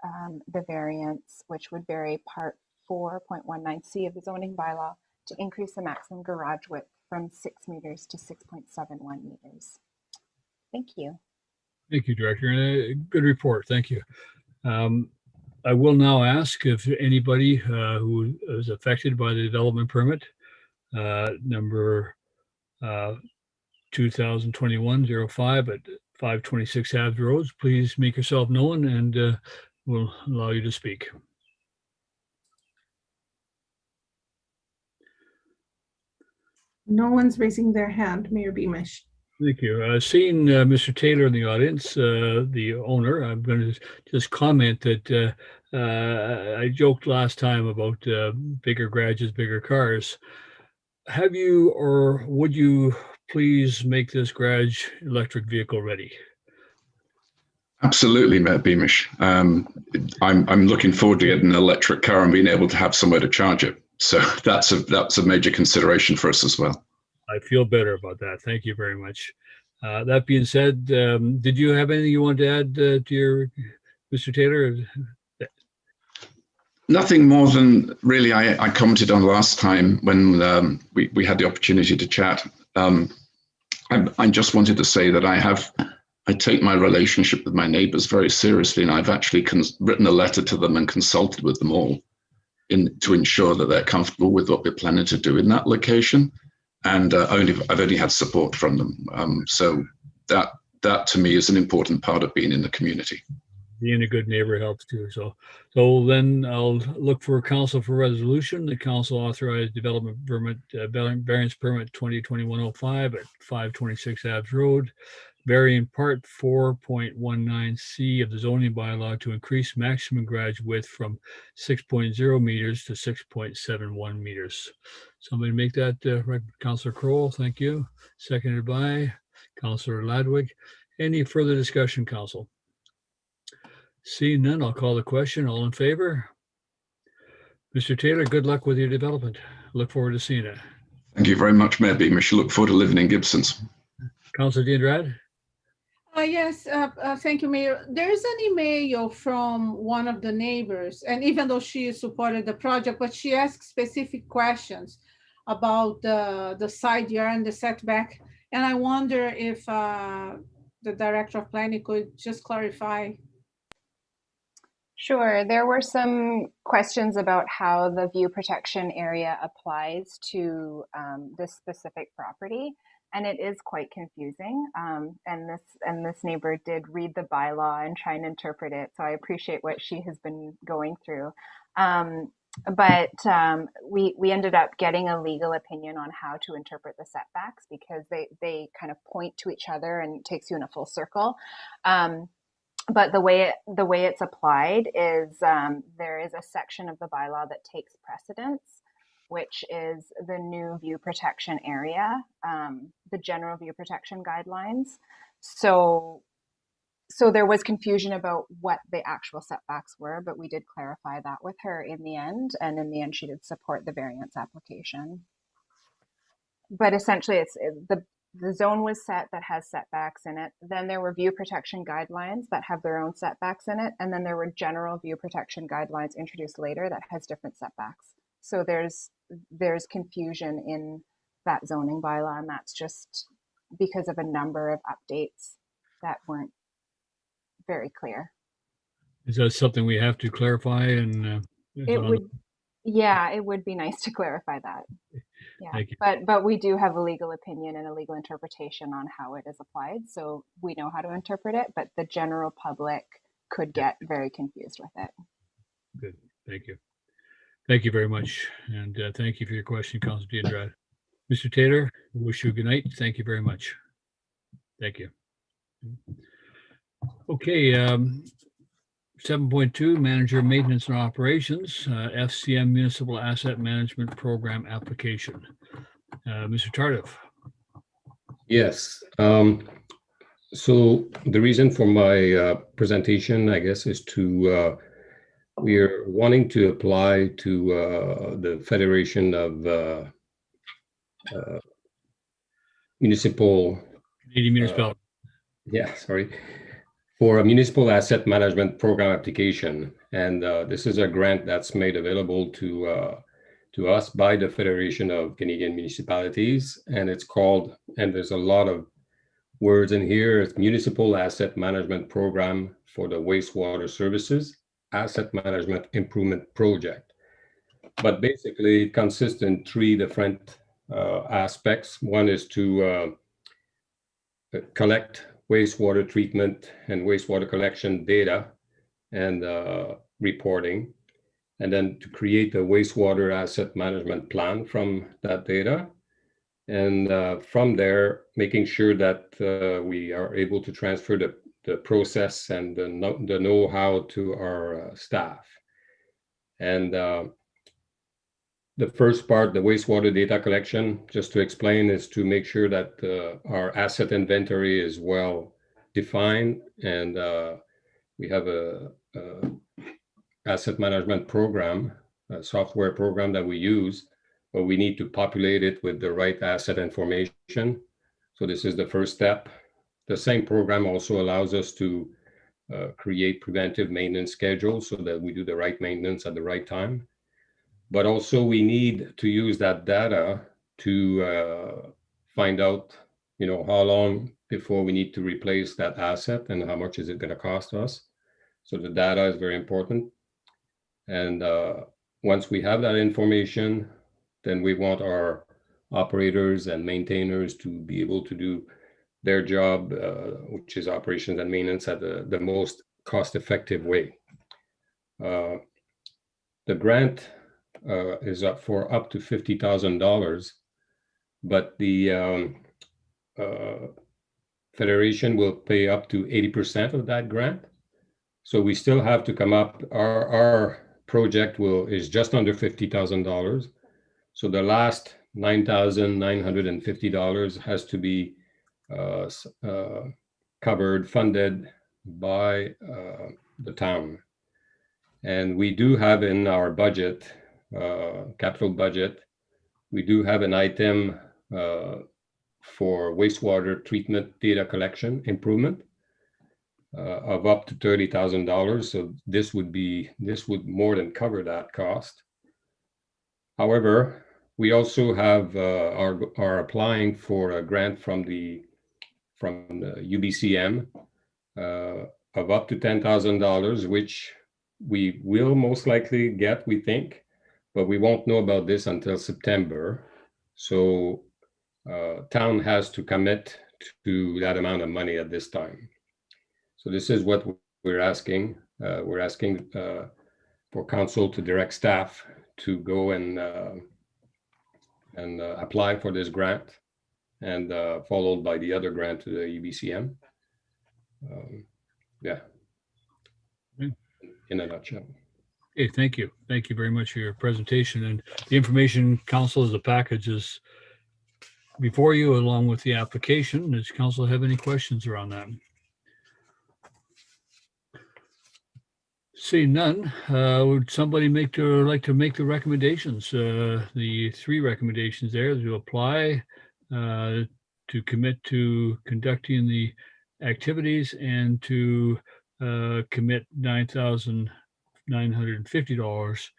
Speaker 8: the variance, which would vary part 4.19C of the zoning bylaw, to increase the maximum garage width from 6 meters to 6.71 meters. Thank you.
Speaker 2: Thank you, Director. Good report. Thank you. I will now ask if anybody who is affected by the development permit number 2021-05 at 526 Ave Road, please make yourself known and we'll allow you to speak.
Speaker 3: No one's raising their hand, Mayor Beamish.
Speaker 2: Thank you. Seeing Mr. Taylor in the audience, the owner, I'm going to just comment that I joked last time about bigger garages, bigger cars. Have you or would you please make this garage electric vehicle ready?
Speaker 9: Absolutely, Mayor Beamish. I'm looking forward to getting an electric car and being able to have somewhere to charge it. So that's a major consideration for us as well.
Speaker 2: I feel better about that. Thank you very much. That being said, did you have anything you want to add to your Mr. Taylor?
Speaker 9: Nothing more than really I commented on last time when we had the opportunity to chat. I just wanted to say that I take my relationship with my neighbors very seriously, and I've actually written a letter to them and consulted with them all to ensure that they're comfortable with what we're planning to do in that location. And I've only had support from them. So that to me is an important part of being in the community.
Speaker 2: Being a good neighbor helps too. So then I'll look for a council for resolution. The council authorized development permit, variance permit 2021-05 at 526 Ave Road, varying part 4.19C of the zoning bylaw to increase maximum garage width from 6.0 meters to 6.71 meters. Somebody make that, right, Councillor Crowell, thank you. Seconded by Councillor Ladwig. Any further discussion, Council? Seeing none, I'll call the question. All in favor? Mr. Taylor, good luck with your development. Look forward to seeing it.
Speaker 9: Thank you very much, Mayor Beamish. Look forward to living in Gibsons.
Speaker 2: Councillor D'Andrade?
Speaker 5: Yes, thank you, Mayor. There's an email from one of the neighbors, and even though she supported the project, but she asked specific questions about the side yard and the setback. And I wonder if the Director of Planning could just clarify.
Speaker 8: Sure. There were some questions about how the view protection area applies to this specific property, and it is quite confusing. And this neighbor did read the bylaw and try and interpret it, so I appreciate what she has been going through. But we ended up getting a legal opinion on how to interpret the setbacks, because they kind of point to each other and it takes you in a full circle. But the way it's applied is there is a section of the bylaw that takes precedence, which is the new view protection area, the general view protection guidelines. So there was confusion about what the actual setbacks were, but we did clarify that with her in the end. And in the end, she did support the variance application. But essentially, it's the zone was set that has setbacks in it. Then there were view protection guidelines that have their own setbacks in it. And then there were general view protection guidelines introduced later that has different setbacks. So there's confusion in that zoning bylaw, and that's just because of a number of updates that weren't very clear.
Speaker 2: Is that something we have to clarify? And
Speaker 8: it would be nice to clarify that. Yeah, but we do have a legal opinion and a legal interpretation on how it is applied, so we know how to interpret it, but the general public could get very confused with it.
Speaker 2: Good, thank you. Thank you very much, and thank you for your question, Councilor D'Andrade. Mr. Taylor, we wish you a good night. Thank you very much. Thank you. Okay, 7.2, Manager Maintenance and Operations, FCM Municipal Asset Management Program Application. Mr. Tardif.
Speaker 10: Yes. So the reason for my presentation, I guess, is to we're wanting to apply to the Federation of Municipal.
Speaker 2: Canadian Municipal.
Speaker 10: Yeah, sorry. For a municipal asset management program application. And this is a grant that's made available to to us by the Federation of Canadian Municipalities, and it's called, and there's a lot of words in here, it's Municipal Asset Management Program for the Wastewater Services Asset Management Improvement Project. But basically it consists in three different aspects. One is to collect wastewater treatment and wastewater collection data and reporting, and then to create a wastewater asset management plan from that data. And from there, making sure that we are able to transfer the process and the know-how to our staff. And the first part, the wastewater data collection, just to explain, is to make sure that our asset inventory is well defined, and we have a asset management program, a software program that we use, but we need to populate it with the right asset information. So this is the first step. The same program also allows us to create preventive maintenance schedules so that we do the right maintenance at the right time. But also we need to use that data to find out, how long before we need to replace that asset and how much is it going to cost us. So the data is very important. And once we have that information, then we want our operators and maintainers to be able to do their job, which is operations and maintenance, at the most cost-effective way. The grant is up for up to $50,000, but the Federation will pay up to 80% of that grant. So we still have to come up, our project is just under $50,000. So the last $9,950 has to be covered, funded by the town. And we do have in our budget, capital budget, we do have an item for wastewater treatment data collection improvement of up to $30,000. So this would more than cover that cost. However, we also have are applying for a grant from the UBCM of up to $10,000, which we will most likely get, we think, but we won't know about this until September. So town has to commit to that amount of money at this time. So this is what we're asking. We're asking for council to direct staff to go and apply for this grant, and followed by the other grant to the UBCM. Yeah. In a nutshell.
Speaker 2: Okay, thank you. Thank you very much for your presentation, and the information, council, as a package is before you, along with the application. Does council have any questions around that? Seeing none, would somebody like to make the recommendations? The three recommendations there: to apply, to commit to conducting the activities, and to commit $9,950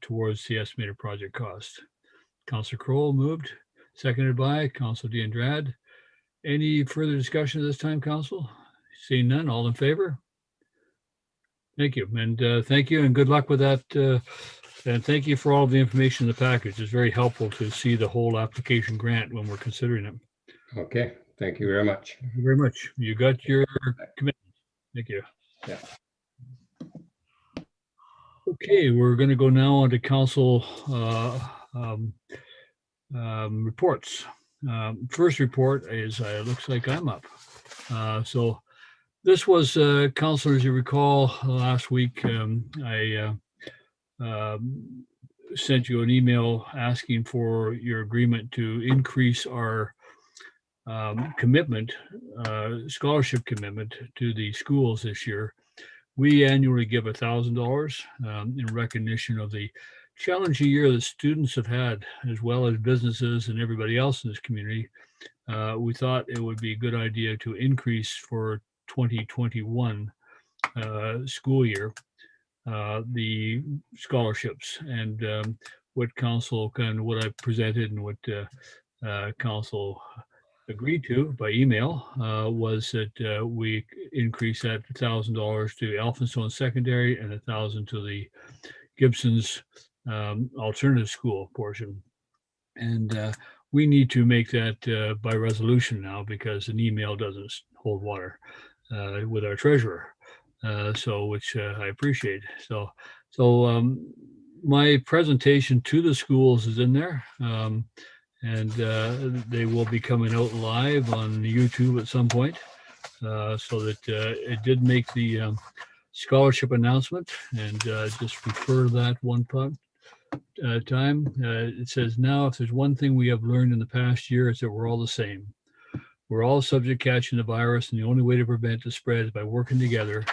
Speaker 2: towards the estimated project cost. Councillor Kroll moved, seconded by Councillor D'Andrade. Any further discussion at this time, council? Seeing none, all in favor? Thank you, and thank you, and good luck with that. And thank you for all of the information in the package. It's very helpful to see the whole application grant when we're considering it.
Speaker 10: Okay, thank you very much.
Speaker 2: Thank you very much. You got your commitment. Thank you.
Speaker 10: Yeah.
Speaker 2: Okay, we're going to go now on to council reports. First report is, looks like I'm up. So this was, councilors, as you recall, last week, I sent you an email asking for your agreement to increase our commitment, scholarship commitment to the schools this year. We annually give $1,000 in recognition of the challenging year that students have had, as well as businesses and everybody else in this community. We thought it would be a good idea to increase for 2021 school year the scholarships, and what council what I presented and what council agreed to by email was that we increase that $1,000 to Elphinstone Secondary and $1,000 to the Gibsons alternative school portion. And we need to make that by resolution now, because an email doesn't hold water with our treasurer. Which I appreciate. So my presentation to the schools is in there. And they will be coming out live on YouTube at some point, so that it did make the scholarship announcement, and just refer to that one time. It says, now, if there's one thing we have learned in the past year, it's that we're all the same. We're all subject catching the virus, and the only way to prevent the spread is by working together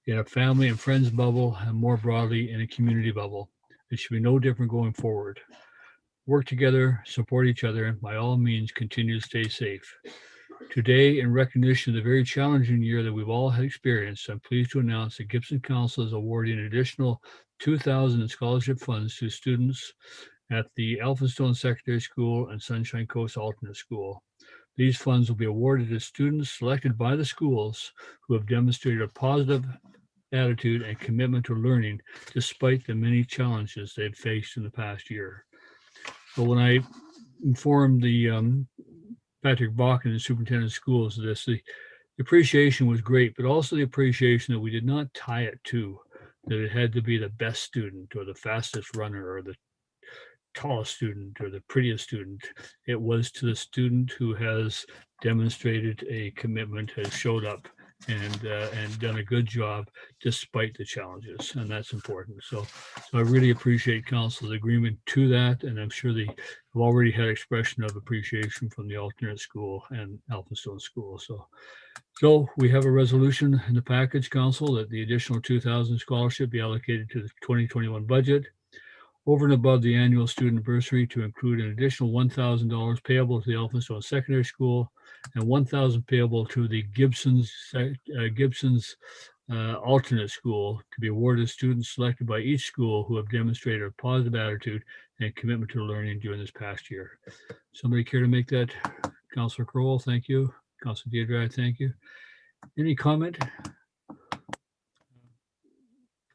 Speaker 2: in a family and friends bubble, and more broadly in a community bubble. It should be no different going forward. Work together, support each other, and by all means, continue to stay safe. Today, in recognition of the very challenging year that we've all had experienced, I'm pleased to announce that Gibson Council is awarding an additional $2,000 in scholarship funds to students at the Elphinstone Secondary School and Sunshine Coast Alternate School. These funds will be awarded to students selected by the schools who have demonstrated a positive attitude and commitment to learning despite the many challenges they've faced in the past year. But when I informed the Patrick Bakken, the superintendent of schools, of this, the appreciation was great, but also the appreciation that we did not tie it to that it had to be the best student or the fastest runner or the tallest student or the prettiest student. It was to the student who has demonstrated a commitment, has showed up and done a good job despite the challenges, and that's important. So I really appreciate council's agreement to that, and I'm sure they've already had expression of appreciation from the alternate school and Elphinstone School. So we have a resolution in the package, council, that the additional 2,000 scholarship be allocated to the 2021 budget over and above the annual student bursary, to include an additional $1,000 payable to the Elphinstone Secondary School and $1,000 payable to the Gibsons alternate school, to be awarded to students selected by each school who have demonstrated a positive attitude and commitment to learning during this past year. Somebody care to make that? Councillor Crowell, thank you. Councillor Deirdre, thank you. Any comment?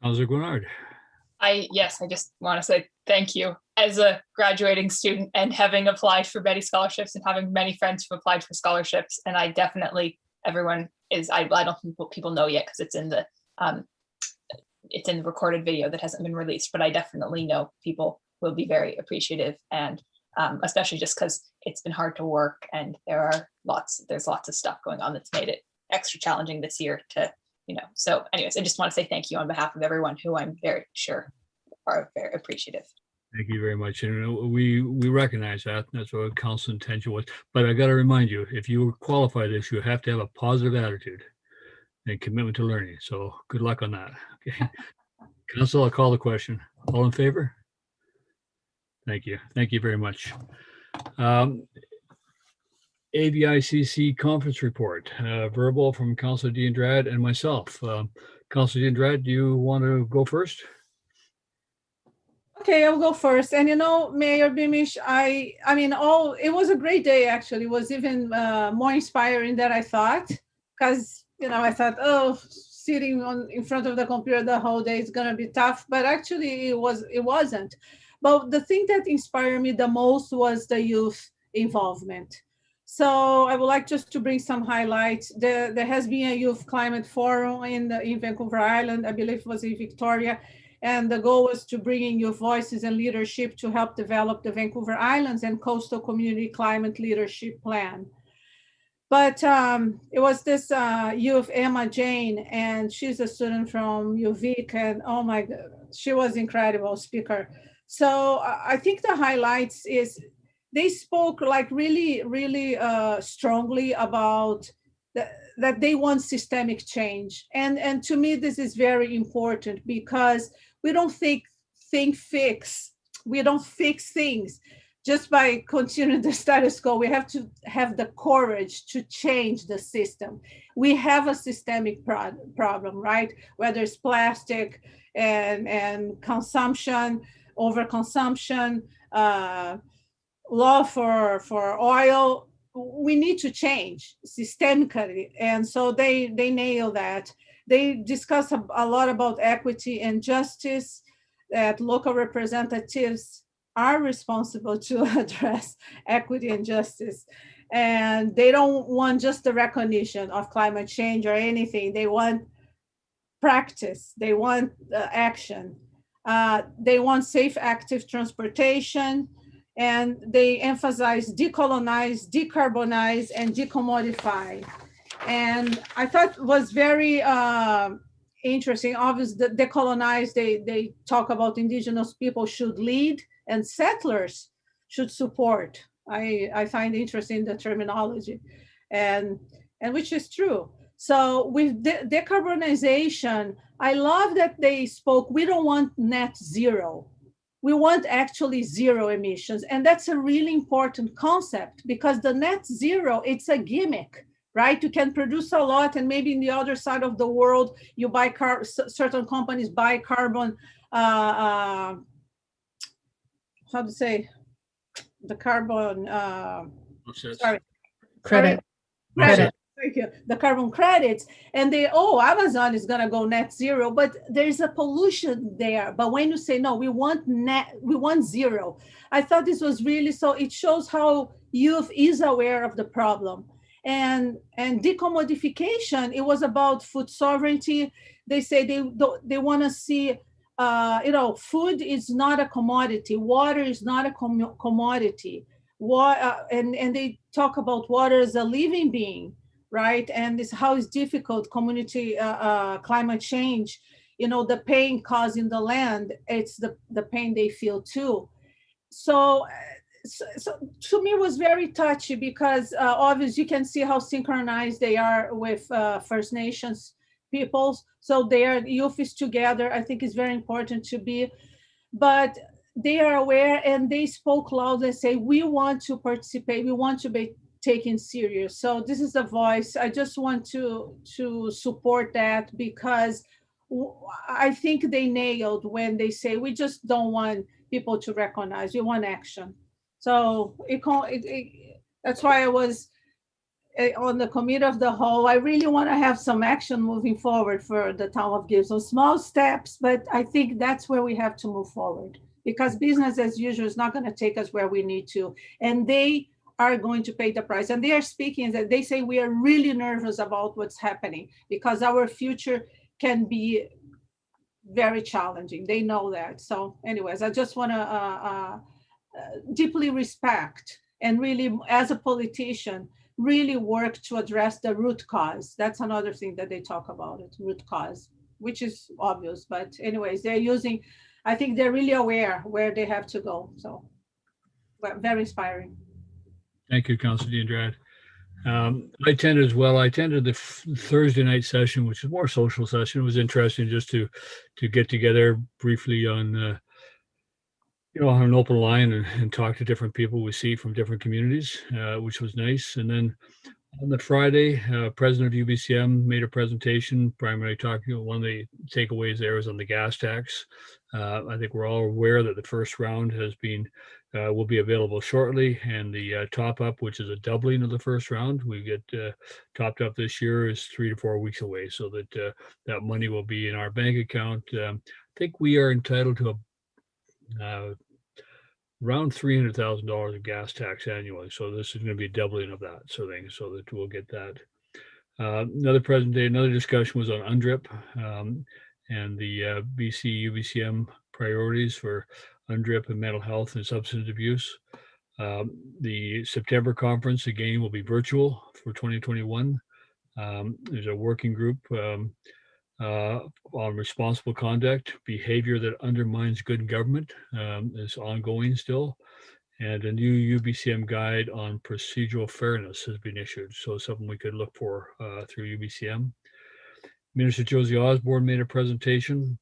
Speaker 2: Councillor Grenard.
Speaker 1: Yes, I just want to say thank you. As a graduating student and having applied for many scholarships and having many friends who applied for scholarships, and I definitely, everyone is, I don't think people know yet because it's in the recorded video that hasn't been released, but I definitely know people will be very appreciative, and especially just because it's been hard to work and there's lots of stuff going on that's made it extra challenging this year to, so anyways, I just want to say thank you on behalf of everyone who I'm very sure are very appreciative.
Speaker 2: Thank you very much. And we recognize that. That's what council intention was. But I got to remind you, if you qualify this, you have to have a positive attitude and commitment to learning. So good luck on that. Okay. Council, I'll call the question. All in favor? Thank you. Thank you very much. AVICC conference report, verbal from Councillor D'Andrade and myself. Councillor D'Andrade, do you want to go first?
Speaker 5: Okay, I'll go first. And Mayor Beamish, it was a great day, actually. It was even more inspiring than I thought, because, I thought, sitting in front of the computer the whole day is going to be tough, but actually it wasn't. But the thing that inspired me the most was the youth involvement. So I would like just to bring some highlights. There has been a youth climate forum in Vancouver Island, I believe it was in Victoria, and the goal was to bring in youth voices and leadership to help develop the Vancouver Islands and Coastal Community Climate Leadership Plan. But it was this youth, Emma Jane, and she's a student from UVic, and oh my God, she was incredible speaker. So I think the highlights is they spoke like really, really strongly about that they want systemic change. And to me, this is very important because we don't we don't fix things just by continuing the status quo. We have to have the courage to change the system. We have a systemic problem, right? Whether it's plastic and consumption, overconsumption, law for oil. We need to change systemically. And so they nail that. They discuss a lot about equity and justice, that local representatives are responsible to address equity and justice. And they don't want just the recognition of climate change or anything. They want practice. They want action. They want safe, active transportation. And they emphasize decolonize, decarbonize, and decommodify. And I thought was very interesting. Obviously, the decolonize, they talk about indigenous people should lead and settlers should support. I find interesting the terminology, and which is true. So with decarbonization, I love that they spoke, we don't want net zero. We want actually zero emissions. And that's a really important concept, because the net zero, it's a gimmick, right? You can produce a lot, and maybe in the other side of the world, you buy certain companies buy carbon, how to say, the carbon, sorry.
Speaker 6: Credit.
Speaker 5: Thank you. The carbon credits, and Amazon is going to go net zero, but there's a pollution there. But when you say, no, we want zero, I thought this was really, so it shows how youth is aware of the problem. And decommodification, it was about food sovereignty. They say they want to see, food is not a commodity. Water is not a commodity. And they talk about water as a living being, right? And this how it's difficult, community climate change, the pain caused in the land, it's the pain they feel too. So to me it was very touchy, because obviously you can see how synchronized they are with First Nations peoples. So their youth is together. I think it's very important to be, but they are aware, and they spoke loud and say, we want to participate, we want to be taken serious. So this is a voice. I just want to support that, because I think they nailed when they say, we just don't want people to recognize, we want action. So that's why I was on the committee of the whole. I really want to have some action moving forward for the town of Gibson. Small steps, but I think that's where we have to move forward, because business as usual is not going to take us where we need to. And they are going to pay the price. And they are speaking that they say, we are really nervous about what's happening, because our future can be very challenging. They know that. So anyways, I just want to deeply respect, and really, as a politician, really work to address the root cause. That's another thing that they talk about, it root cause, which is obvious. But anyways, I think they're really aware where they have to go. So very inspiring.
Speaker 2: Thank you, Councilor DeAndrade. I attended as well. I attended the Thursday night session, which is more social session. It was interesting just to get together briefly on on an open line and talk to different people we see from different communities, which was nice. And then on the Friday, President of UBCM made a presentation, primarily talking. One of the takeaways there was on the gas tax. I think we're all aware that the first round will be available shortly, and the top up, which is a doubling of the first round, we get topped up this year, is 3 to 4 weeks away, so that that money will be in our bank account. I think we are entitled to around $300,000 of gas tax annually. So this is going to be a doubling of that sort of thing, so that we'll get that. Another discussion was on UNDRIP and the BC UBCM priorities for UNDRIP and mental health and substance abuse. The September conference again will be virtual for 2021. There's a working group on responsible conduct, behavior that undermines good government is ongoing still, and a new UBCM guide on procedural fairness has been issued. So something we could look for through UBCM. Minister Josie Osborne made a presentation,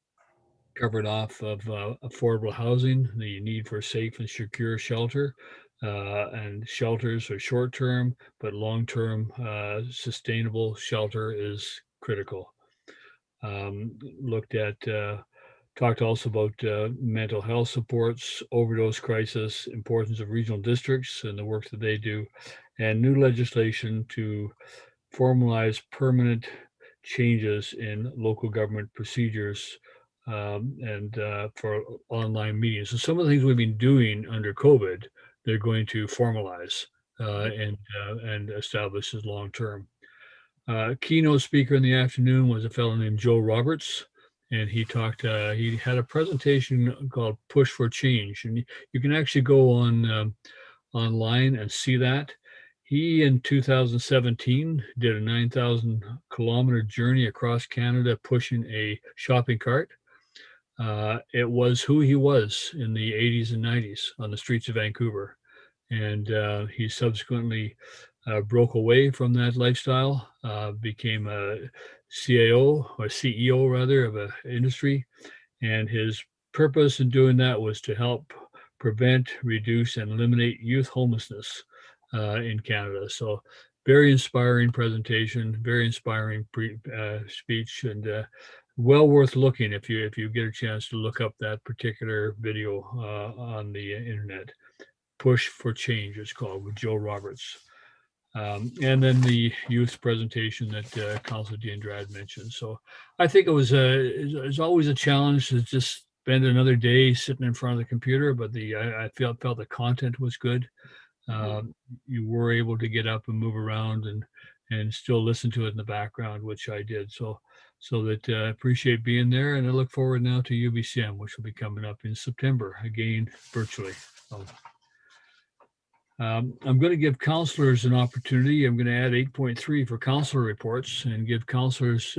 Speaker 2: covered off of affordable housing, the need for safe and secure shelter, and shelters are short-term, but long-term sustainable shelter is critical. Looked at talked also about mental health supports, overdose crisis, importance of regional districts and the work that they do, and new legislation to formalize permanent changes in local government procedures and for online meetings. So some of the things we've been doing under COVID, they're going to formalize and establish as long term. Keynote speaker in the afternoon was a fellow named Joe Roberts, and he talked. He had a presentation called "Push for Change," and you can actually go on online and see that. He, in 2017, did a 9,000 kilometer journey across Canada pushing a shopping cart. It was who he was in the 80s and 90s on the streets of Vancouver. And he subsequently broke away from that lifestyle, became a CAO or CEO rather of an industry. And his purpose in doing that was to help prevent, reduce, and eliminate youth homelessness in Canada. So very inspiring presentation, very inspiring speech, and well worth looking if you get a chance to look up that particular video on the internet. Push for Change, it's called, with Joe Roberts. And then the youth presentation that Councillor D'Andrade mentioned. So I think it's always a challenge to just spend another day sitting in front of the computer, but I felt the content was good. You were able to get up and move around and still listen to it in the background, which I did. So that I appreciate being there, and I look forward now to UBCM, which will be coming up in September, again, virtually. So, I'm going to give councillors an opportunity. I'm going to add 8.3 for councillor reports and give councillors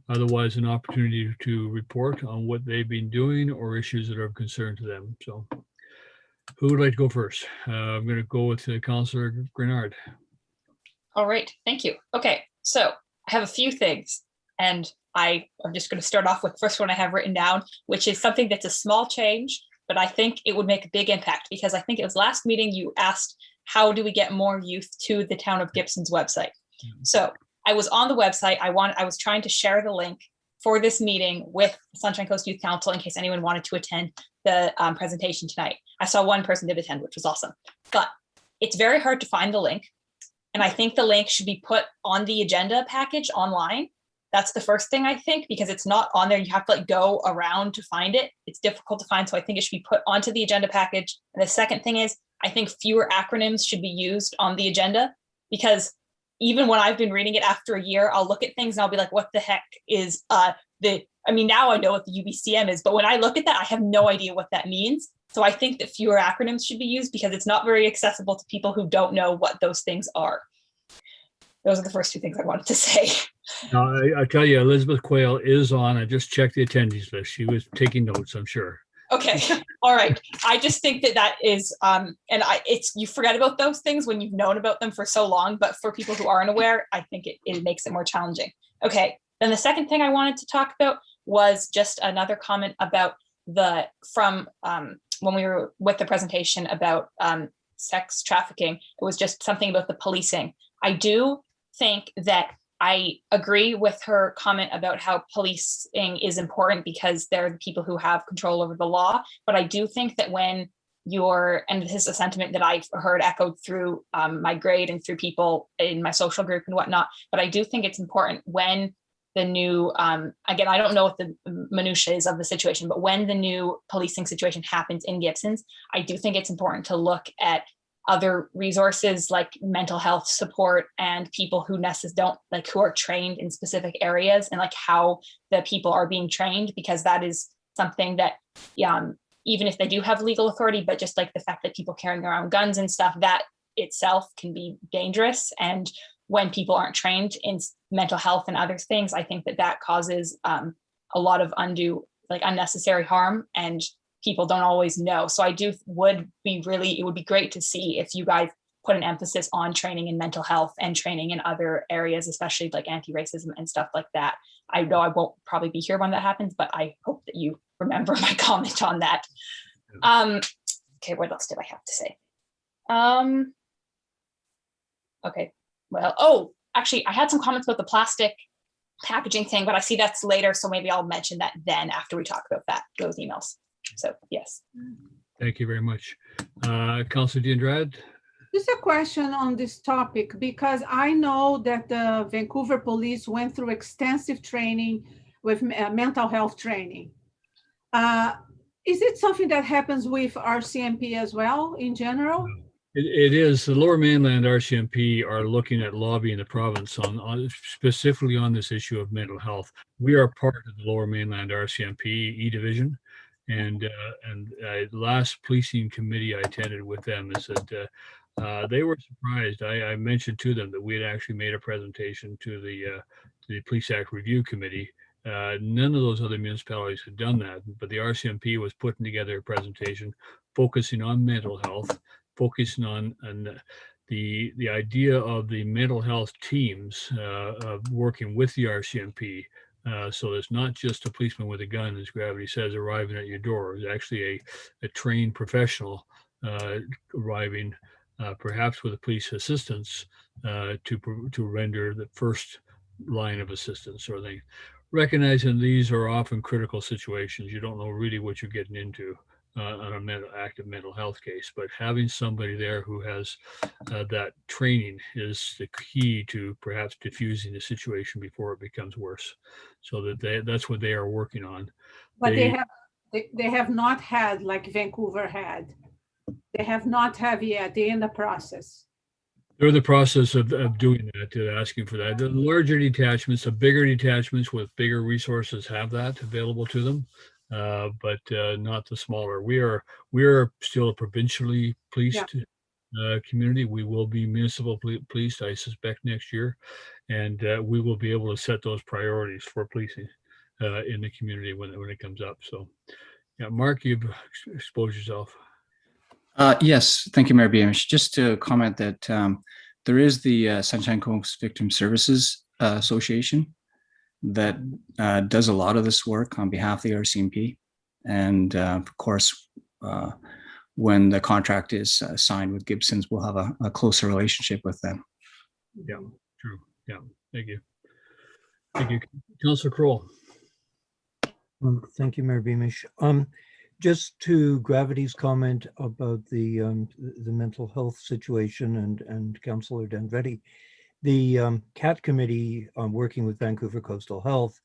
Speaker 2: otherwise an opportunity to report on what they've been doing or issues that are of concern to them. So who would like to go first? I'm going to go with Councillor Grenard.
Speaker 1: All right, thank you. Okay, so I have a few things, and I'm just going to start off with the first one I have written down, which is something that's a small change, but I think it would make a big impact, because I think it was last meeting you asked, how do we get more youth to the Town of Gibson's website? So I was on the website. I was trying to share the link for this meeting with Sunshine Coast Youth Council in case anyone wanted to attend the presentation tonight. I saw one person did attend, which was awesome, but it's very hard to find the link. And I think the link should be put on the agenda package online. That's the first thing, I think, because it's not on there. You have to go around to find it. It's difficult to find. So I think it should be put onto the agenda package. And the second thing is, I think fewer acronyms should be used on the agenda, because even when I've been reading it after a year, I'll look at things and I'll be like, what the heck is now I know what the UBCM is, but when I look at that, I have no idea what that means. So I think that fewer acronyms should be used, because it's not very accessible to people who don't know what those things are. Those are the first two things I wanted to say.
Speaker 2: Now, I tell you, Elizabeth Quayle is on. I just checked the attendees list. She was taking notes, I'm sure.
Speaker 1: Okay, all right. I just think that is, you forget about those things when you've known about them for so long, but for people who aren't aware, I think it makes it more challenging. Okay, then the second thing I wanted to talk about was just another comment about when we were with the presentation about sex trafficking. It was just something about the policing. I do think that I agree with her comment about how policing is important because they're the people who have control over the law. But I do think that when and this is a sentiment that I've heard echoed through my grade and through people in my social group and whatnot, but I do think it's important when the new, again, I don't know what the minutiae is of the situation, but when the new policing situation happens in Gibsons, I do think it's important to look at other resources like mental health support and people who who are trained in specific areas, and how the people are being trained, because that is something that even if they do have legal authority, but just the fact that people carrying around guns and stuff, that itself can be dangerous. And when people aren't trained in mental health and other things, I think that causes a lot of unnecessary harm, and people don't always know. So it would be great to see if you guys put an emphasis on training in mental health and training in other areas, especially anti-racism and stuff like that. I know I won't probably be here when that happens, but I hope that you remember my comment on that. Okay, what else did I have to say? Okay, well, actually, I had some comments about the plastic packaging thing, but I see that's later, so maybe I'll mention that then after we talk about those emails. So yes.
Speaker 2: Thank you very much. Councilor D'Andrade?
Speaker 5: Just a question on this topic, because I know that the Vancouver Police went through extensive training with mental health training. Is it something that happens with RCMP as well in general?
Speaker 2: It is. The Lower Mainland RCMP are looking at lobbying the province on specifically on this issue of mental health. We are part of the Lower Mainland RCMP E Division, and last policing committee I attended with them is that they were surprised. I mentioned to them that we had actually made a presentation to the Police Act Review Committee. None of those other municipalities had done that, but the RCMP was putting together a presentation focusing on mental health, focusing on the idea of the mental health teams working with the RCMP. So it's not just a policeman with a gun, as Gravity says, arriving at your door. It's actually a trained professional arriving, perhaps with a police assistance, to render the first line of assistance or thing. Recognizing these are often critical situations. You don't know really what you're getting into on a active mental health case, but having somebody there who has that training is the key to perhaps diffusing the situation before it becomes worse. So that's what they are working on.
Speaker 5: But they have not had, like Vancouver had. They have not have yet. They're in the process.
Speaker 2: They're in the process of doing that, asking for that. The larger detachments, the bigger detachments with bigger resources have that available to them, but not the smaller. We are still a provincially policed community. We will be municipal policed, I suspect, next year, and we will be able to set those priorities for policing in the community when it comes up. So, yeah, Mark, you've exposed yourself.
Speaker 11: Yes, thank you, Mayor Beamish. Just to comment that there is the Sunshine Coast Victim Services Association that does a lot of this work on behalf of the RCMP. And of course, when the contract is signed with Gibsons, we'll have a closer relationship with them.
Speaker 2: Yeah, true. Yeah, thank you. Thank you. Councillor Kroll.
Speaker 7: Thank you, Mayor Beamish. Just to Gravity's comment about the mental health situation and Councillor D'Andrade, the CAT committee working with Vancouver Coastal Health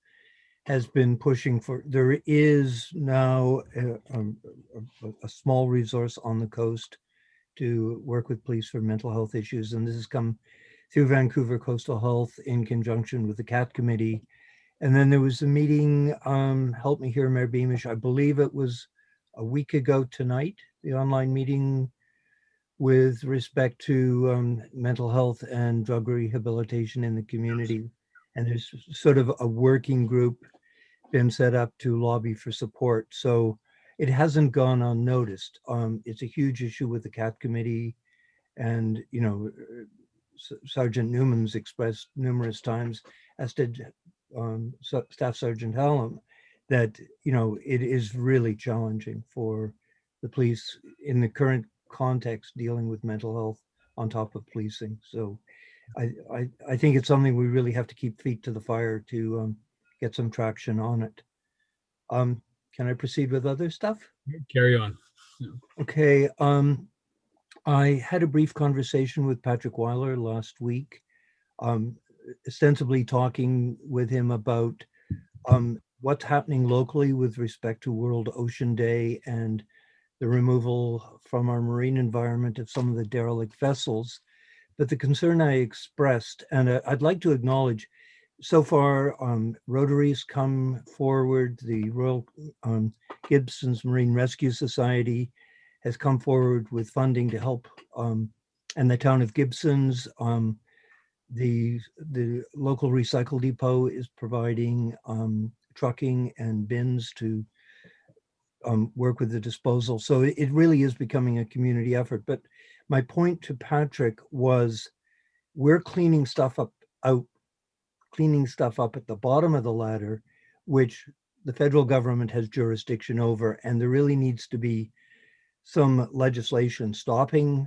Speaker 7: has been pushing for, there is now a small resource on the coast to work with police for mental health issues. And this has come through Vancouver Coastal Health in conjunction with the CAT committee. And then there was a meeting, help me here, Mayor Beamish, I believe it was a week ago tonight, the online meeting with respect to mental health and drug rehabilitation in the community. And there's sort of a working group been set up to lobby for support. So it hasn't gone unnoticed. It's a huge issue with the CAT committee. And, you know, Sergeant Newman's expressed numerous times, as did Staff Sergeant Hallam, that, you know, it is really challenging for the police in the current context dealing with mental health on top of policing. So I think it's something we really have to keep feet to the fire to get some traction on it. Can I proceed with other stuff?
Speaker 2: Carry on.
Speaker 7: Okay. I had a brief conversation with Patrick Weiler last week, ostensibly talking with him about what's happening locally with respect to World Ocean Day and the removal from our marine environment of some of the derelict vessels. But the concern I expressed, and I'd like to acknowledge, so far Rotary's come forward, the Royal Gibsons Marine Rescue Society has come forward with funding to help, and the town of Gibsons, the local recycle depot is providing trucking and bins to work with the disposal. So it really is becoming a community effort. But my point to Patrick was, we're cleaning stuff up at the bottom of the ladder, which the federal government has jurisdiction over, and there really needs to be some legislation stopping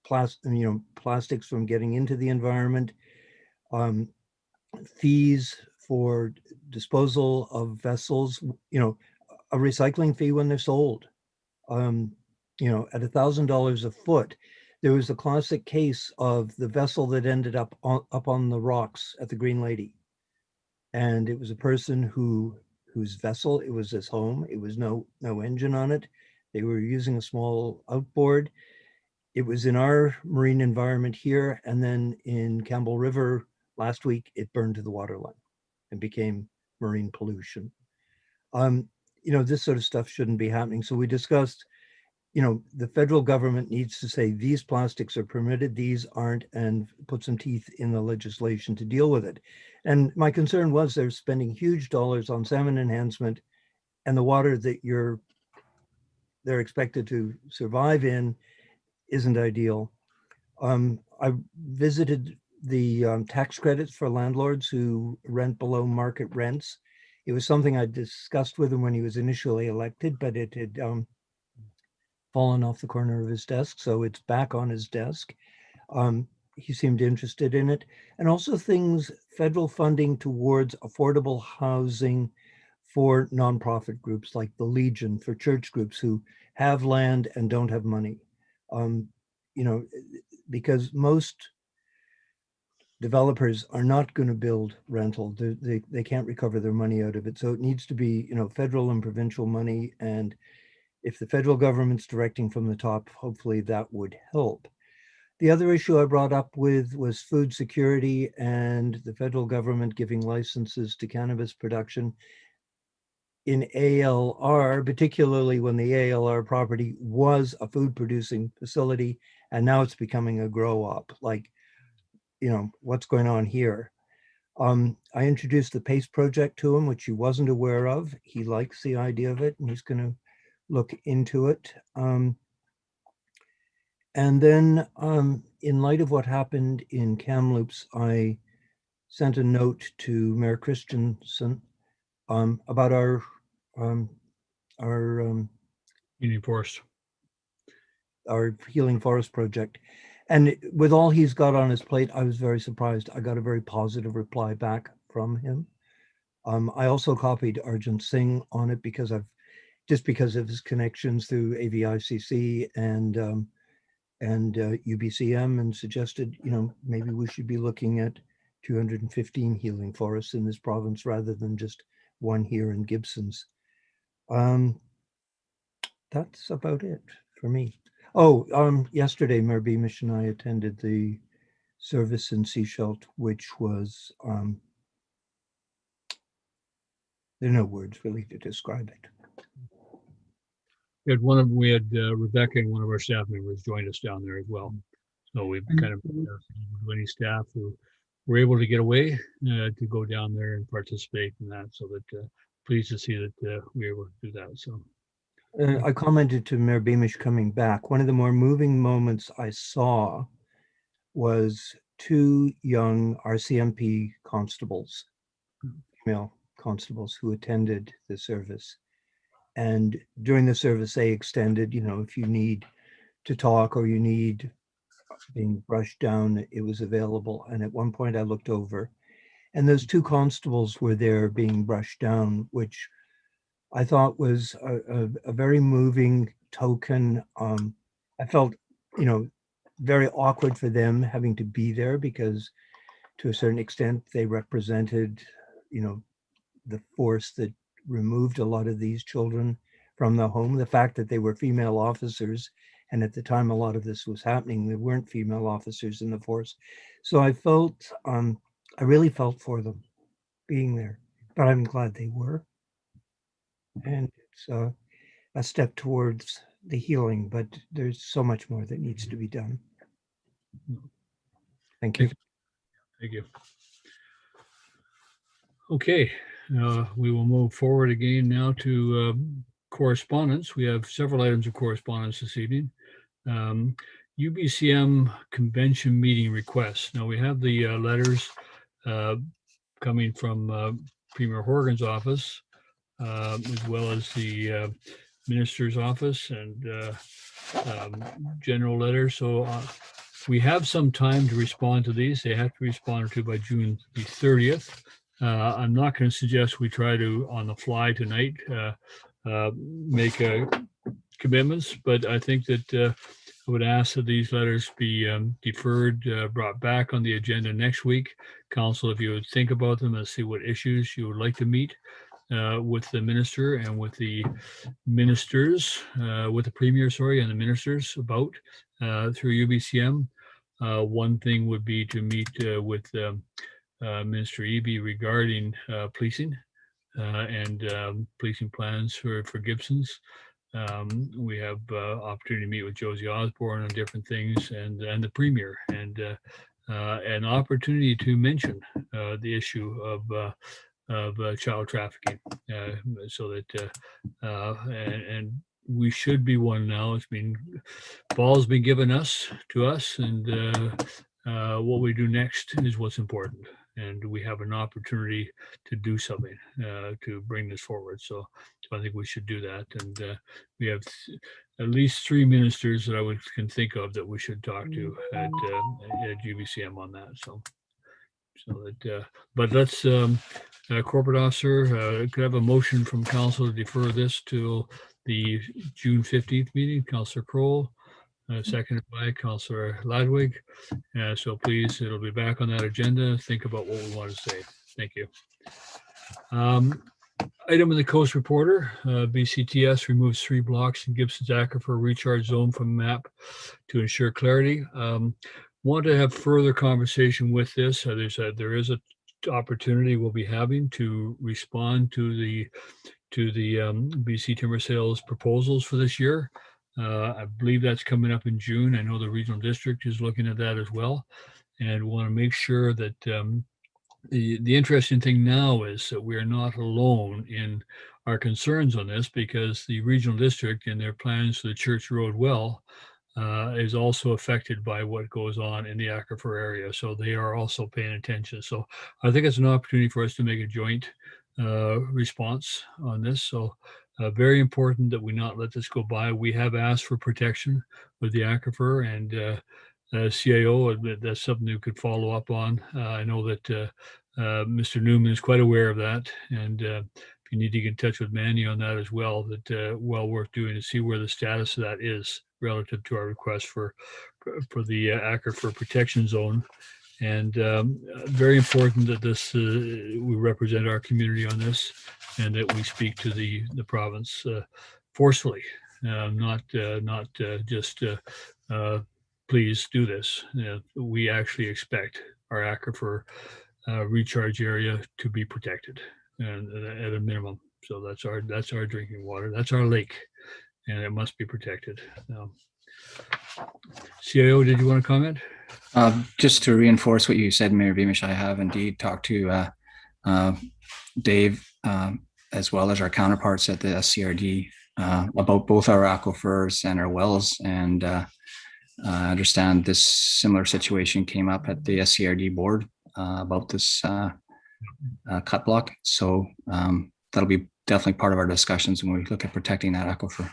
Speaker 7: plastics from getting into the environment. fees for disposal of vessels, a recycling fee when they're sold. At $1,000 a foot, there was a classic case of the vessel that ended up on the rocks at the Green Lady. And it was a person whose vessel, it was his home. It was no engine on it. They were using a small outboard. It was in our marine environment here. And then in Campbell River last week, it burned to the waterline and became marine pollution. This sort of stuff shouldn't be happening. So we discussed, the federal government needs to say these plastics are permitted, these aren't, and put some teeth in the legislation to deal with it. And my concern was they're spending huge dollars on salmon enhancement, and the water that they're expected to survive in isn't ideal. I visited the tax credits for landlords who rent below market rents. It was something I discussed with him when he was initially elected, but it had fallen off the corner of his desk, so it's back on his desk. He seemed interested in it. And also federal funding towards affordable housing for nonprofit groups like the Legion, for church groups who have land and don't have money. Because most developers are not going to build rental. They can't recover their money out of it. So it needs to be, federal and provincial money. And if the federal government's directing from the top, hopefully that would help. The other issue I brought up was food security and the federal government giving licenses to cannabis production in ALR, particularly when the ALR property was a food producing facility, and now it's becoming a grow up. What's going on here? I introduced the PACE project to him, which he wasn't aware of. He likes the idea of it, and he's going to look into it. And then in light of what happened in Kamloops, I sent a note to Mayor Christensen about our
Speaker 2: Healing Forest.
Speaker 7: Our Healing Forest project. And with all he's got on his plate, I was very surprised. I got a very positive reply back from him. I also copied Arjun Singh on it because because of his connections through AVICC and UBCM, and suggested, maybe we should be looking at 215 healing forests in this province rather than just one here in Gibsons. That's about it for me. Yesterday, Mayor Beamish and I attended the service in Seashelt, which was, there are no words really to describe it.
Speaker 2: We had Rebecca and one of our staff members joined us down there as well. So we've kind of any staff who were able to get away to go down there and participate in that. So that pleased to see that we were able to do that. So
Speaker 7: I commented to Mayor Beamish coming back. One of the more moving moments I saw was two young RCMP constables, female constables, who attended the service. And during the service, they extended, if you need to talk or you need being brushed down, it was available. And at one point I looked over and those two constables were there being brushed down, which I thought was a very moving token. I felt, very awkward for them having to be there because to a certain extent they represented, the force that removed a lot of these children from the home. The fact that they were female officers, and at the time a lot of this was happening, there weren't female officers in the force. So I felt, I really felt for them being there, but I'm glad they were. And it's a step towards the healing, but there's so much more that needs to be done. Thank you.
Speaker 2: thank you. Okay, we will move forward again now to correspondence. We have several items of correspondence this evening. UBCM convention meeting requests. Now we have the letters coming from Premier Horgan's office, as well as the minister's office and general letters. So we have some time to respond to these. They have to be responded to by June the 30th. I'm not going to suggest we try to, on the fly tonight, make commitments, but I think that I would ask that these letters be deferred, brought back on the agenda next week. Council, if you would think about them and see what issues you would like to meet with the minister and with the ministers, with the premier, sorry, and the ministers about through UBCM. One thing would be to meet with Minister Eby regarding policing and policing plans for Gibsons. We have opportunity to meet with Josie Osborne on different things, and the premier, and an opportunity to mention the issue of child trafficking, so that and we should be one now. It's been ball's been given to us, and what we do next is what's important. And we have an opportunity to do something to bring this forward. So I think we should do that. And we have at least 3 ministers that I can think of that we should talk to at GBCM on that. So that, but let's, corporate officer, could I have a motion from council to defer this to the June 15th meeting? Councillor Kroll. Seconded by Councillor Ladwig. So please, it'll be back on that agenda. Think about what we want to say. Thank you. Item in the Coast Reporter, BCTS removes 3 blocks in Gibson's aquifer recharge zone from map to ensure clarity. Want to have further conversation with this. There is a opportunity we'll be having to respond to the BC Timber Sales proposals for this year. I believe that's coming up in June. I know the regional district is looking at that as well, and want to make sure that the interesting thing now is that we are not alone in our concerns on this, because the regional district and their plans for the Church Road well is also affected by what goes on in the aquifer area. So they are also paying attention. So I think it's an opportunity for us to make a joint response on this. So very important that we not let this go by. We have asked for protection with the aquifer, and CIO, that's something you could follow up on. I know that Mr. Newman is quite aware of that, and if you need to get in touch with Manny on that as well, that well worth doing to see where the status of that is relative to our request for the aquifer protection zone. And very important that this we represent our community on this, and that we speak to the province forcefully, not just please do this. We actually expect our aquifer recharge area to be protected, and at a minimum. So that's our drinking water. That's our lake, and it must be protected. CIO, did you want to comment?
Speaker 11: Just to reinforce what you said, Mayor Beamish, I have indeed talked to Dave as well as our counterparts at the SCRD about both our aquifers and our wells, and I understand this similar situation came up at the SCRD board about this cut block. So that'll be definitely part of our discussions when we look at protecting that aquifer.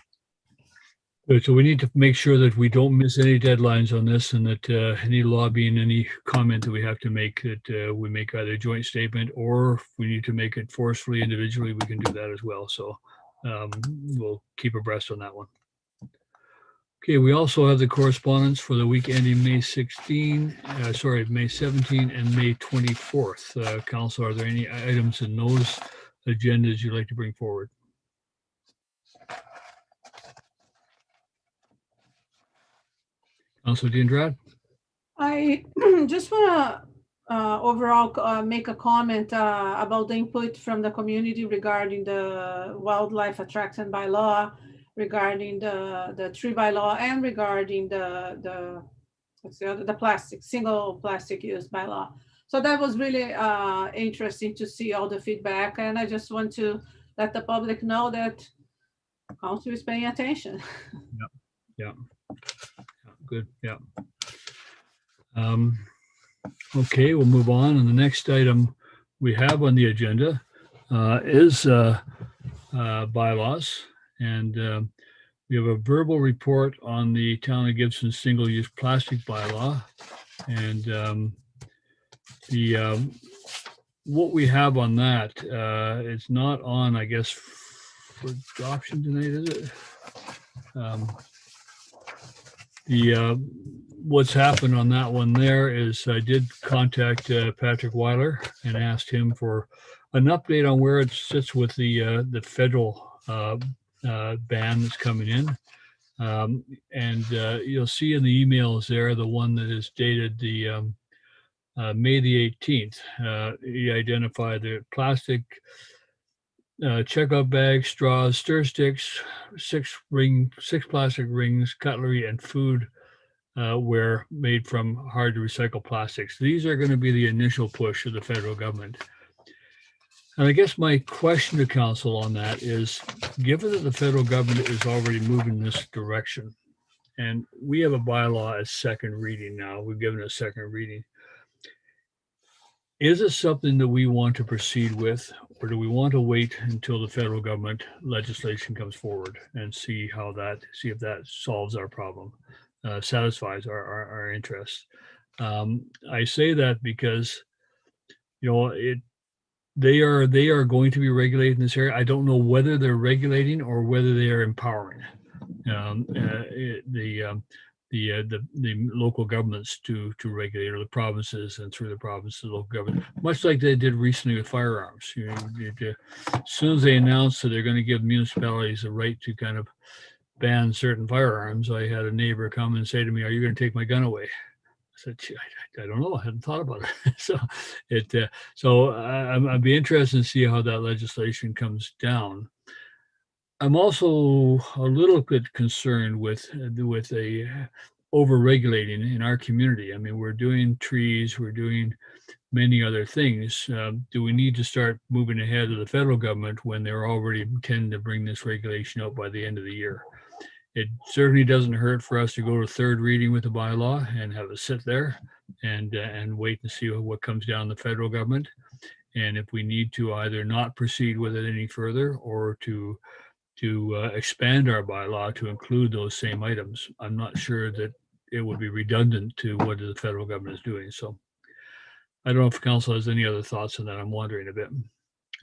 Speaker 2: Good. So we need to make sure that we don't miss any deadlines on this, and that any lobbying, any comment that we have to make, that we make either a joint statement, or if we need to make it forcefully individually, we can do that as well. So we'll keep abreast on that one. Okay, we also have the correspondence for the week ending May 17 and May 24th. Council, are there any items in those agendas you'd like to bring forward? Councilor D'Andrade?
Speaker 5: I just want to overall make a comment about the input from the community regarding the wildlife attraction bylaw, regarding the tree bylaw, and regarding the single plastic use bylaw. So that was really interesting to see all the feedback, and I just want to let the public know that council is paying attention.
Speaker 2: Yeah. Good. Yeah. Okay, we'll move on. And the next item we have on the agenda is bylaws. And We have a verbal report on the Town of Gibson single-use plastic bylaw. And what we have on that, it's not on, I guess, for adoption tonight, is it? What's happened on that one there is I did contact Patrick Weiler and asked him for an update on where it sits with the federal ban that's coming in. And you'll see in the emails there, the one that is dated the May the 18th, he identified the plastic checkout bags, straws, stir sticks, six plastic rings, cutlery, and food ware made from hard to recycle plastics. These are going to be the initial push of the federal government. And I guess my question to council on that is, given that the federal government is already moving this direction, and we have a bylaw as second reading now, we've given a second reading. Is it something that we want to proceed with, or do we want to wait until the federal government legislation comes forward and see if that solves our problem, satisfies our interests? I say that because, they are going to be regulating this area. I don't know whether they're regulating or whether they are empowering the local governments to regulate, or the provinces, and through the provinces, local government, much like they did recently with firearms. As soon as they announced that they're going to give municipalities a right to kind of ban certain firearms, I had a neighbor come and say to me, "Are you going to take my gun away?" I said, I don't know. I hadn't thought about it. I'd be interested to see how that legislation comes down. I'm also a little bit concerned with a over-regulating in our community. I mean, we're doing trees, we're doing many other things. Do we need to start moving ahead of the federal government when they're already intending to bring this regulation out by the end of the year? It certainly doesn't hurt for us to go to third reading with the bylaw and have it sit there and wait and see what comes down the federal government. And if we need to either not proceed with it any further, or to expand our bylaw to include those same items, I'm not sure that it would be redundant to what the federal government is doing. So I don't know if council has any other thoughts on that. I'm wondering a bit.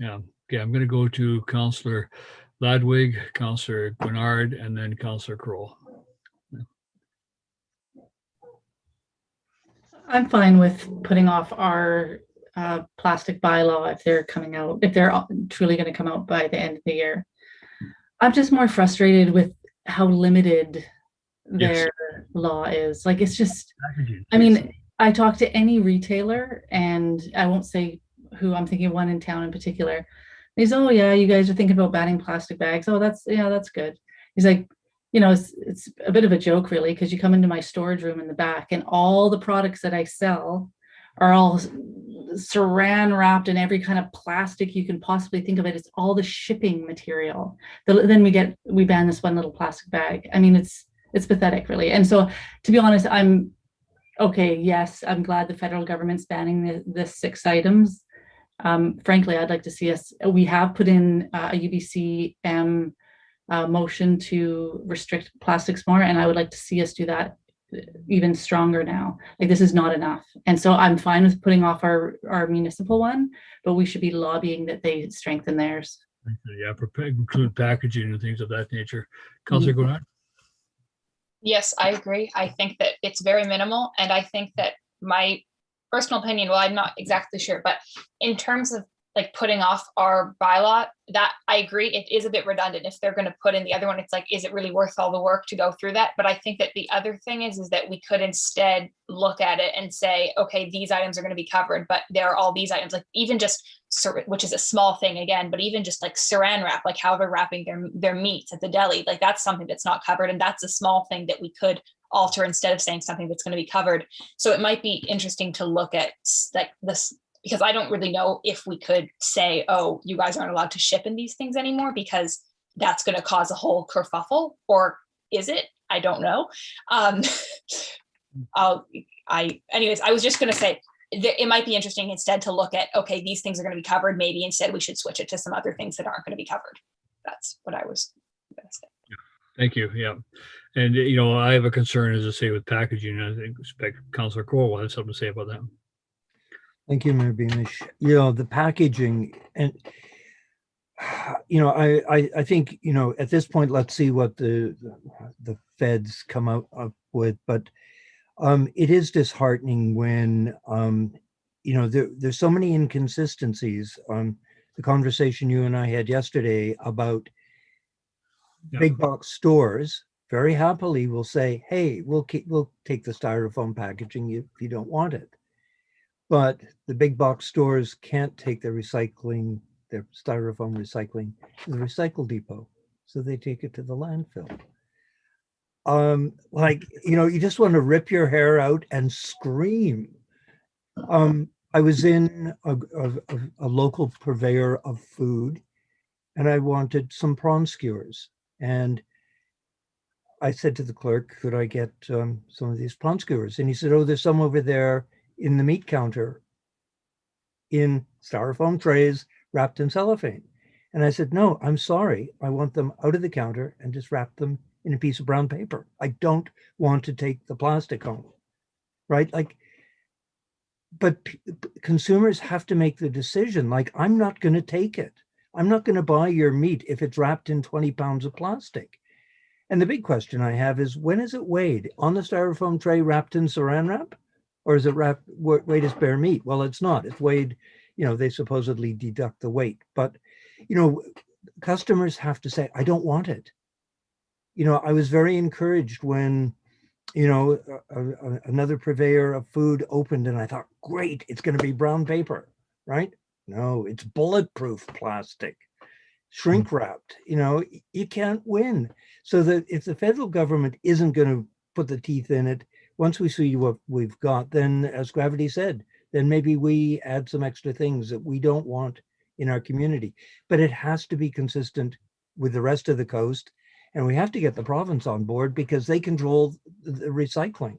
Speaker 2: Yeah. Okay, I'm going to go to Councillor Ladwig, Councillor Bernard, and then Councillor Kroll.
Speaker 6: I'm fine with putting off our plastic bylaw if they're truly going to come out by the end of the year. I'm just more frustrated with how limited their law is. Like, it's just, I mean, I talk to any retailer, and I won't say who, I'm thinking of one in town in particular. He's, "Oh yeah, you guys are thinking about banning plastic bags. Oh, that's good." He's like, it's a bit of a joke really, because you come into my storage room in the back and all the products that I sell are all saran wrapped in every kind of plastic you can possibly think of it. It's all the shipping material. Then we ban this one little plastic bag. I mean, it's pathetic really. And so, to be honest, I'm okay. Yes, I'm glad the federal government's banning the 6 items. Frankly, I'd like to see we have put in a UBCM motion to restrict plastics more, and I would like to see us do that even stronger now. Like, this is not enough. And so I'm fine with putting off our municipal one, but we should be lobbying that they strengthen theirs.
Speaker 2: Yeah, include packaging and things of that nature. Councillor Goddard?
Speaker 1: Yes, I agree. I think that it's very minimal, and I think that my personal opinion, well, I'm not exactly sure, but in terms of like putting off our bylaw, that I agree, it is a bit redundant. If they're going to put in the other one, it's like, is it really worth all the work to go through that? But I think that the other thing is that we could instead look at it and say, okay, these items are going to be covered, but there are all these items, like even just, which is a small thing again, but even just like saran wrap, like how they're wrapping their meats at the deli, like that's something that's not covered. And that's a small thing that we could alter instead of saying something that's going to be covered. So it might be interesting to look at like this, because I don't really know if we could say, oh, you guys aren't allowed to ship in these things anymore, because that's going to cause a whole kerfuffle, or is it? I don't know. Anyways, I was just going to say it might be interesting instead to look at, okay, these things are going to be covered. Maybe instead we should switch it to some other things that aren't going to be covered. That's what I was going to say.
Speaker 2: Thank you. Yeah. And, I have a concern, as I say, with packaging. And I expect Councillor Corr will have something to say about that.
Speaker 7: Thank you, Mayor Beamish. The packaging and, I think, at this point, let's see what the feds come up with. But it is disheartening when, there's so many inconsistencies. The conversation you and I had yesterday about big box stores very happily will say, hey, we'll take the styrofoam packaging if you don't want it. But the big box stores can't take their styrofoam recycling to the recycle depot. So they take it to the landfill. You just want to rip your hair out and scream. I was in a local purveyor of food and I wanted some prawn skewers. And I said to the clerk, could I get some of these prawn skewers? And he said, oh, there's some over there in the meat counter in styrofoam trays wrapped in cellophane. And I said, no, I'm sorry. I want them out of the counter and just wrap them in a piece of brown paper. I don't want to take the plastic home, right? But consumers have to make the decision. I'm not going to take it. I'm not going to buy your meat if it's wrapped in 20 pounds of plastic. And the big question I have is, when is it weighed? On the styrofoam tray wrapped in saran wrap? Or is it weighed as bare meat? Well, it's not. It's weighed, they supposedly deduct the weight. But, customers have to say, I don't want it. I was very encouraged when, another purveyor of food opened and I thought, great, it's going to be brown paper, right? No, it's bulletproof plastic, shrink wrapped. You can't win. So that if the federal government isn't going to put the teeth in it, once we see what we've got, then as Gravity said, then maybe we add some extra things that we don't want in our community. But it has to be consistent with the rest of the coast. And we have to get the province on board because they control the recycling.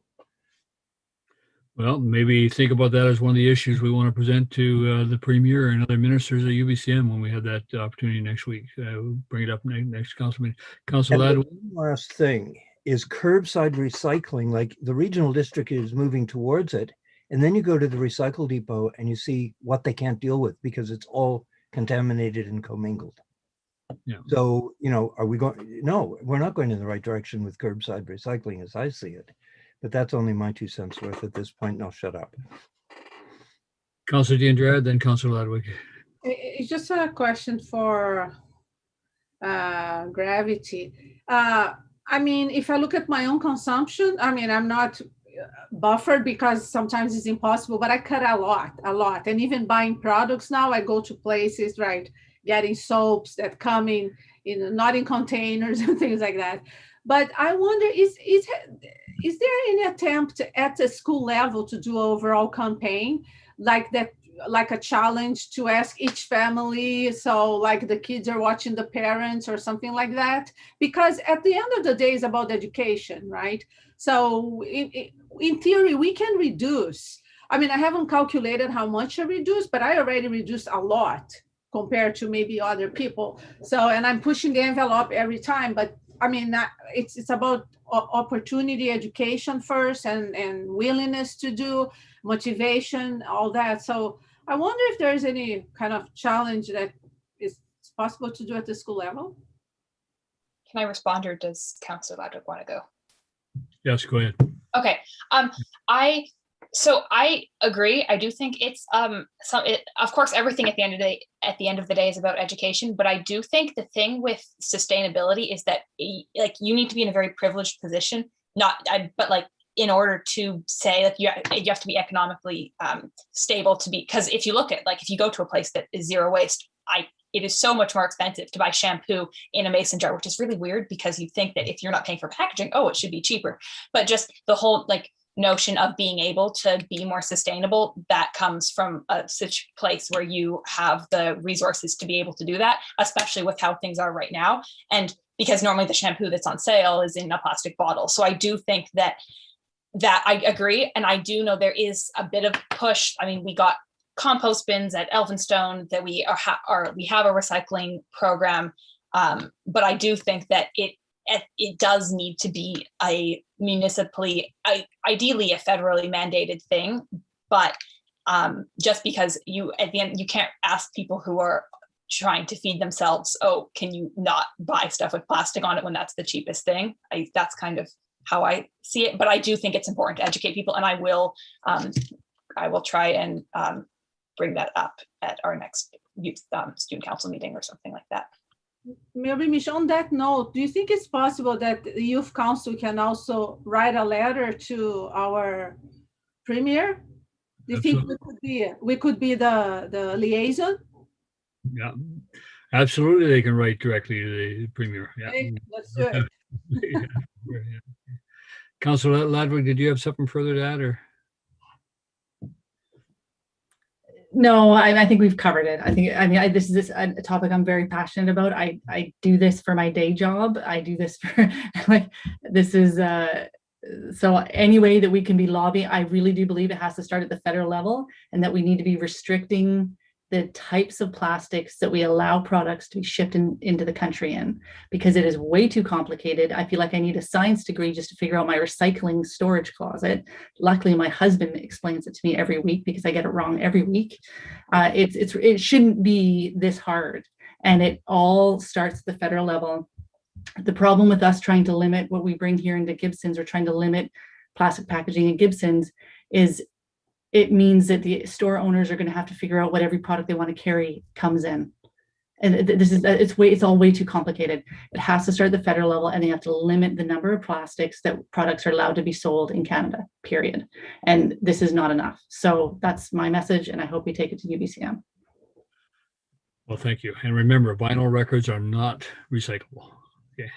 Speaker 2: Well, maybe think about that as one of the issues we want to present to the Premier and other ministers at UBCM when we have that opportunity next week. We'll bring it up next council meeting. Councillor Ladd.
Speaker 7: One last thing is curbside recycling. Like the regional district is moving towards it. And then you go to the recycle depot and you see what they can't deal with because it's all contaminated and commingled.
Speaker 2: Yeah.
Speaker 7: So, are we going? No, we're not going in the right direction with curbside recycling as I see it. But that's only my 2 cents worth at this point. And I'll shut up.
Speaker 2: Councillor D'Andrade, then Councillor Ladwig.
Speaker 5: It's just a question for Gravity. If I look at my own consumption, I'm not buffered because sometimes it's impossible, but I cut a lot. And even buying products now, I go to places, right, getting soaps that come in not in containers and things like that. But I wonder, is there any attempt at the school level to do overall campaign like that, like a challenge to ask each family, so like the kids are watching the parents or something like that? Because at the end of the day, it's about education, right? So in theory, we can reduce. I haven't calculated how much I reduced, but I already reduced a lot compared to maybe other people. So, and I'm pushing the envelope every time, but it's about opportunity, education first, and willingness to do, motivation, all that. So I wonder if there's any kind of challenge that is possible to do at the school level.
Speaker 1: Can I respond, or does Councillor Ladwig want to go?
Speaker 2: Yes, go ahead.
Speaker 1: Okay. I agree. I do think it's of course, everything at the end of the day is about education, but I do think the thing with sustainability is that you need to be in a very privileged position, in order to say you have to be economically stable to be, because if you look at if you go to a place that is zero waste, it is so much more expensive to buy shampoo in a mason jar, which is really weird because you think that if you're not paying for packaging, it should be cheaper. But just the whole notion of being able to be more sustainable, that comes from such a place where you have the resources to be able to do that, especially with how things are right now. And because normally the shampoo that's on sale is in a plastic bottle. So I do think that I agree. And I do know there is a bit of push. We got compost bins at Elphinstone that we have a recycling program. But I do think that it does need to be a municipally, ideally a federally mandated thing, but just because at the end, you can't ask people who are trying to feed themselves, oh, can you not buy stuff with plastic on it when that's the cheapest thing? That's kind of how I see it, but I do think it's important to educate people, and I will try and bring that up at our next youth student council meeting or something like that.
Speaker 5: Mayor Beamish, on that note, do you think it's possible that the youth council can also write a letter to our premier? Do you
Speaker 2: Absolutely.
Speaker 5: think we could be the liaison?
Speaker 2: Yeah, absolutely. They can write directly to the premier. Yeah.
Speaker 5: Okay, let's do it.
Speaker 2: Yeah. Councilor Ladwig, did you have something further to add, or?
Speaker 6: No, I think we've covered it. This is a topic I'm very passionate about. I do this for my day job. I do this for so any way that we can be lobbying, I really do believe it has to start at the federal level, and that we need to be restricting the types of plastics that we allow products to be shipped into the country in, because it is way too complicated. I feel like I need a science degree just to figure out my recycling storage closet. Luckily, my husband explains it to me every week because I get it wrong every week. It shouldn't be this hard, and it all starts at the federal level. The problem with us trying to limit what we bring here into Gibsons, or trying to limit plastic packaging in Gibsons, is it means that the store owners are going to have to figure out what every product they want to carry comes in. And it's all way too complicated. It has to start at the federal level, and they have to limit the number of plastics that products are allowed to be sold in Canada, period. And this is not enough. So that's my message, and I hope we take it to UBCM.
Speaker 2: Well, thank you. And remember, vinyl records are not recyclable. Okay.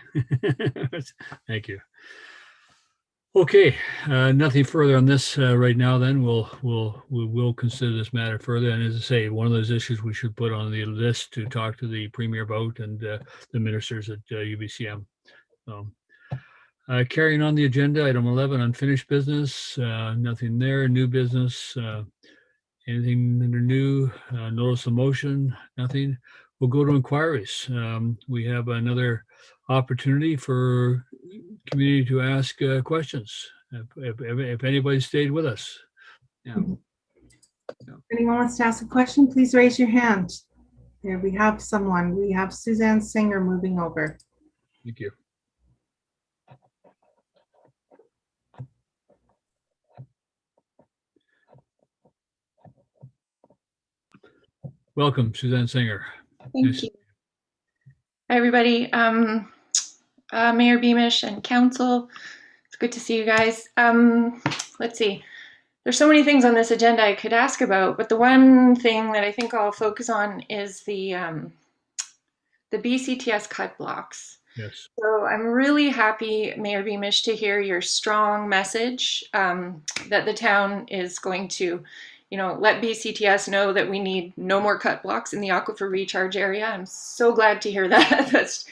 Speaker 2: Thank you. Okay, nothing further on this right now. Then we will consider this matter further. And as I say, one of those issues we should put on the list to talk to the premier about, and the ministers at UBCM. Carrying on the agenda, item 11, unfinished business. Nothing there. New business. Anything under new? Notice of motion? Nothing. We'll go to inquiries. We have another opportunity for community to ask questions, if anybody stayed with us. Yeah.
Speaker 3: If anyone wants to ask a question, please raise your hand. There we have someone. We have Suzanne Singer moving over.
Speaker 2: Thank you. Welcome, Suzanne Singer.
Speaker 12: Thank you. Hi, everybody. Mayor Beamish and council. It's good to see you guys. Let's see. There's so many things on this agenda I could ask about, but the one thing that I think I'll focus on is the BCTS cut blocks.
Speaker 2: Yes.
Speaker 12: So I'm really happy, Mayor Beamish, to hear your strong message that the town is going to, let BCTS know that we need no more cut blocks in the aquifer recharge area. I'm so glad to hear that. That's,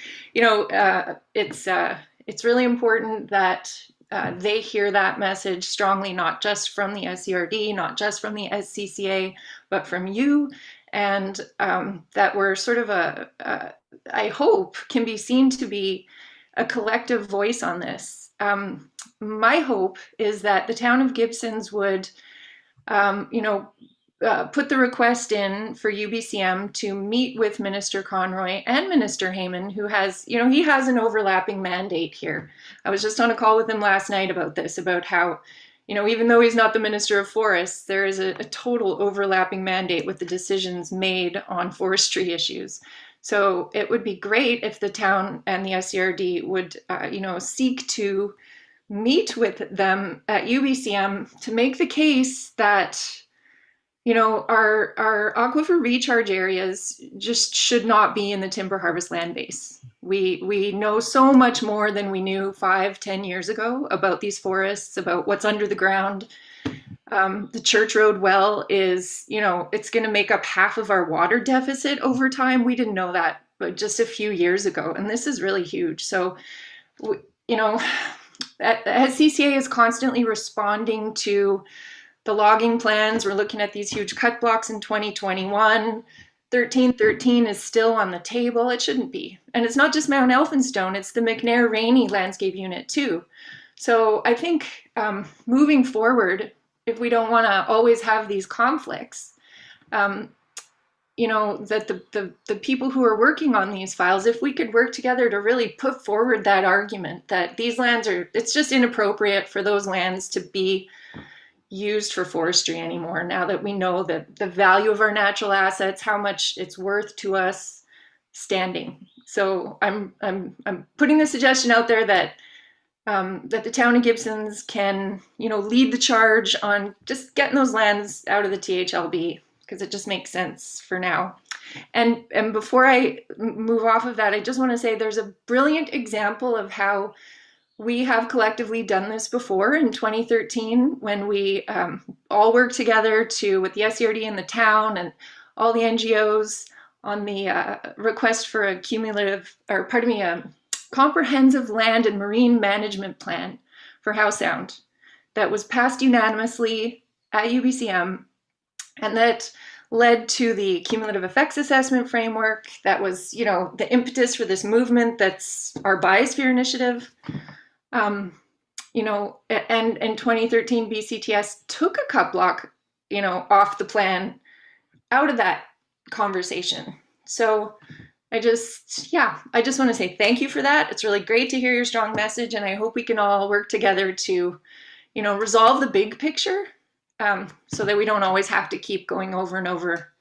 Speaker 12: it's really important that they hear that message strongly, not just from the SCRD, not just from the SCCA, but from you, and that we're sort of I hope, can be seen to be a collective voice on this. My hope is that the town of Gibsons would put the request in for UBCM to meet with Minister Conroy and Minister Heyman, who has, he has an overlapping mandate here. I was just on a call with him last night about this, about how, even though he's not the Minister of Forests, there is a total overlapping mandate with the decisions made on forestry issues. So it would be great if the town and the SCRD would, seek to meet with them at UBCM to make the case that, our aquifer recharge areas just should not be in the timber harvest land base. We know so much more than we knew 5-10 years ago about these forests, about what's under the ground. The Church Road well is, it's going to make up half of our water deficit over time. We didn't know that, but just a few years ago, and this is really huge. So, SCCA is constantly responding to the logging plans. We're looking at these huge cut blocks in 2021. 1313 is still on the table. It shouldn't be. And it's not just Mount Elphinstone, it's the McNair Rainey landscape unit too. So I think moving forward, if we don't want to always have these conflicts, you know, that the people who are working on these files, if we could work together to really put forward that argument that these lands are, it's just inappropriate for those lands to be used for forestry anymore, now that we know that the value of our natural assets, how much it's worth to us standing. So I'm putting the suggestion out there that that the town of Gibsons can, you know, lead the charge on just getting those lands out of the THLB, because it just makes sense for now. And before I move off of that, I just want to say there's a brilliant example of how we have collectively done this before in 2013, when we all worked together with the SCRD and the town and all the NGOs on the request for a comprehensive land and marine management plan for Howe Sound that was passed unanimously at UBCM, and that led to the cumulative effects assessment framework that was, you know, the impetus for this movement that's our biosphere initiative. You know, and in 2013, BCTS took a cut block, you know, off the plan out of that conversation. So I just want to say thank you for that. It's really great to hear your strong message, and I hope we can all work together to, you know, resolve the big picture, so that we don't always have to keep going over and over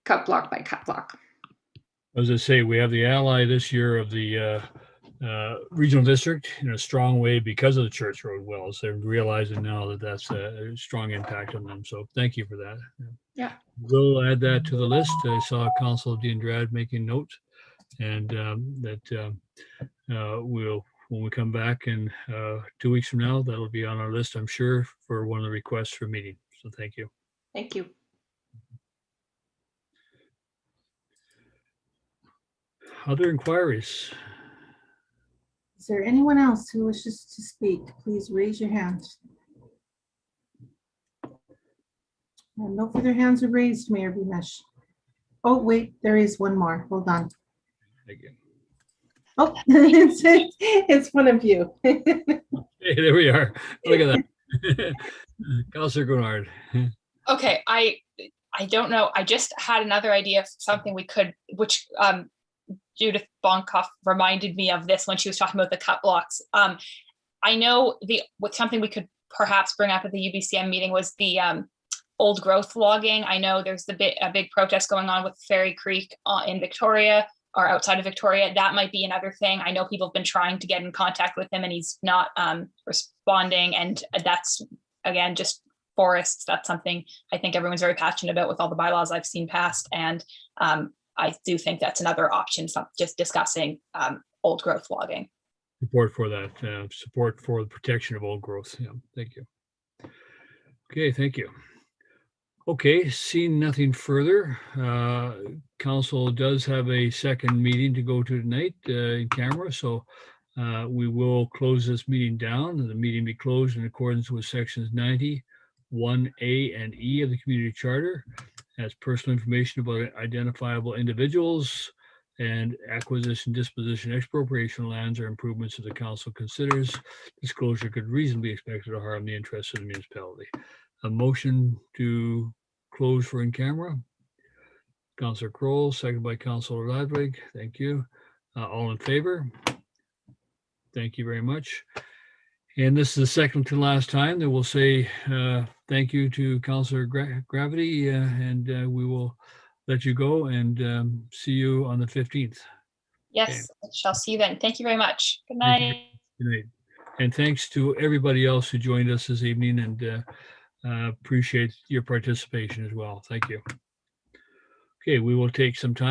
Speaker 12: cut block by cut block.
Speaker 2: As I say, we have the ally this year of the regional district in a strong way because of the Church Road wells. They're realizing now that that's a strong impact on them. So thank you for that.
Speaker 12: Yeah.
Speaker 2: We'll add that to the list. I saw Councilor D'Andrade making notes, and we'll, when we come back in 2 weeks from now, that'll be on our list, I'm sure, for one of the requests for meeting. So thank you.
Speaker 12: Thank you.
Speaker 2: Other inquiries?
Speaker 3: Is there anyone else who wishes to speak? Please raise your hand. And no further hands are raised, Mayor Beamish. Oh, wait, there is one more. Hold on.
Speaker 2: Thank you.
Speaker 3: Oh, it's one of you.
Speaker 2: Hey, there we are. Look at that. Councilor Gurnard.
Speaker 1: Okay, I don't know. I just had another idea of something we could, which Judith Bonkoff reminded me of this when she was talking about the cut blocks. I know something we could perhaps bring up at the UBCM meeting was the old growth logging. I know there's a big protest going on with Fairy Creek in Victoria, or outside of Victoria. That might be another thing. I know people have been trying to get in contact with him and he's not responding. And that's, again, just forests. That's something I think everyone's very passionate about with all the bylaws I've seen passed. And I do think that's another option, just discussing old growth logging.
Speaker 2: Support for that, support for the protection of old growth. Yeah, thank you. Okay, thank you. Okay, seeing nothing further, council does have a second meeting to go to tonight in camera, so we will close this meeting down. The meeting be closed in accordance with sections 90, 1A and E of the Community Charter, as personal information about identifiable individuals and acquisition, disposition, expropriation of lands or improvements that the council considers disclosure could reasonably expect to harm the interests of the municipality. A motion to close for in camera. Councillor Kroll, second by Councillor Ladwig. Thank you. All in favor? Thank you very much. And this is the second to last time that we'll say thank you to Councillor Gravity, and we will let you go and see you on the 15th.
Speaker 1: Yes, okay. Shall see you then. Thank you very much. Good night.
Speaker 2: Good night. And thanks to everybody else who joined us this evening, and appreciate your participation as well. Thank you. Okay, we will take some time.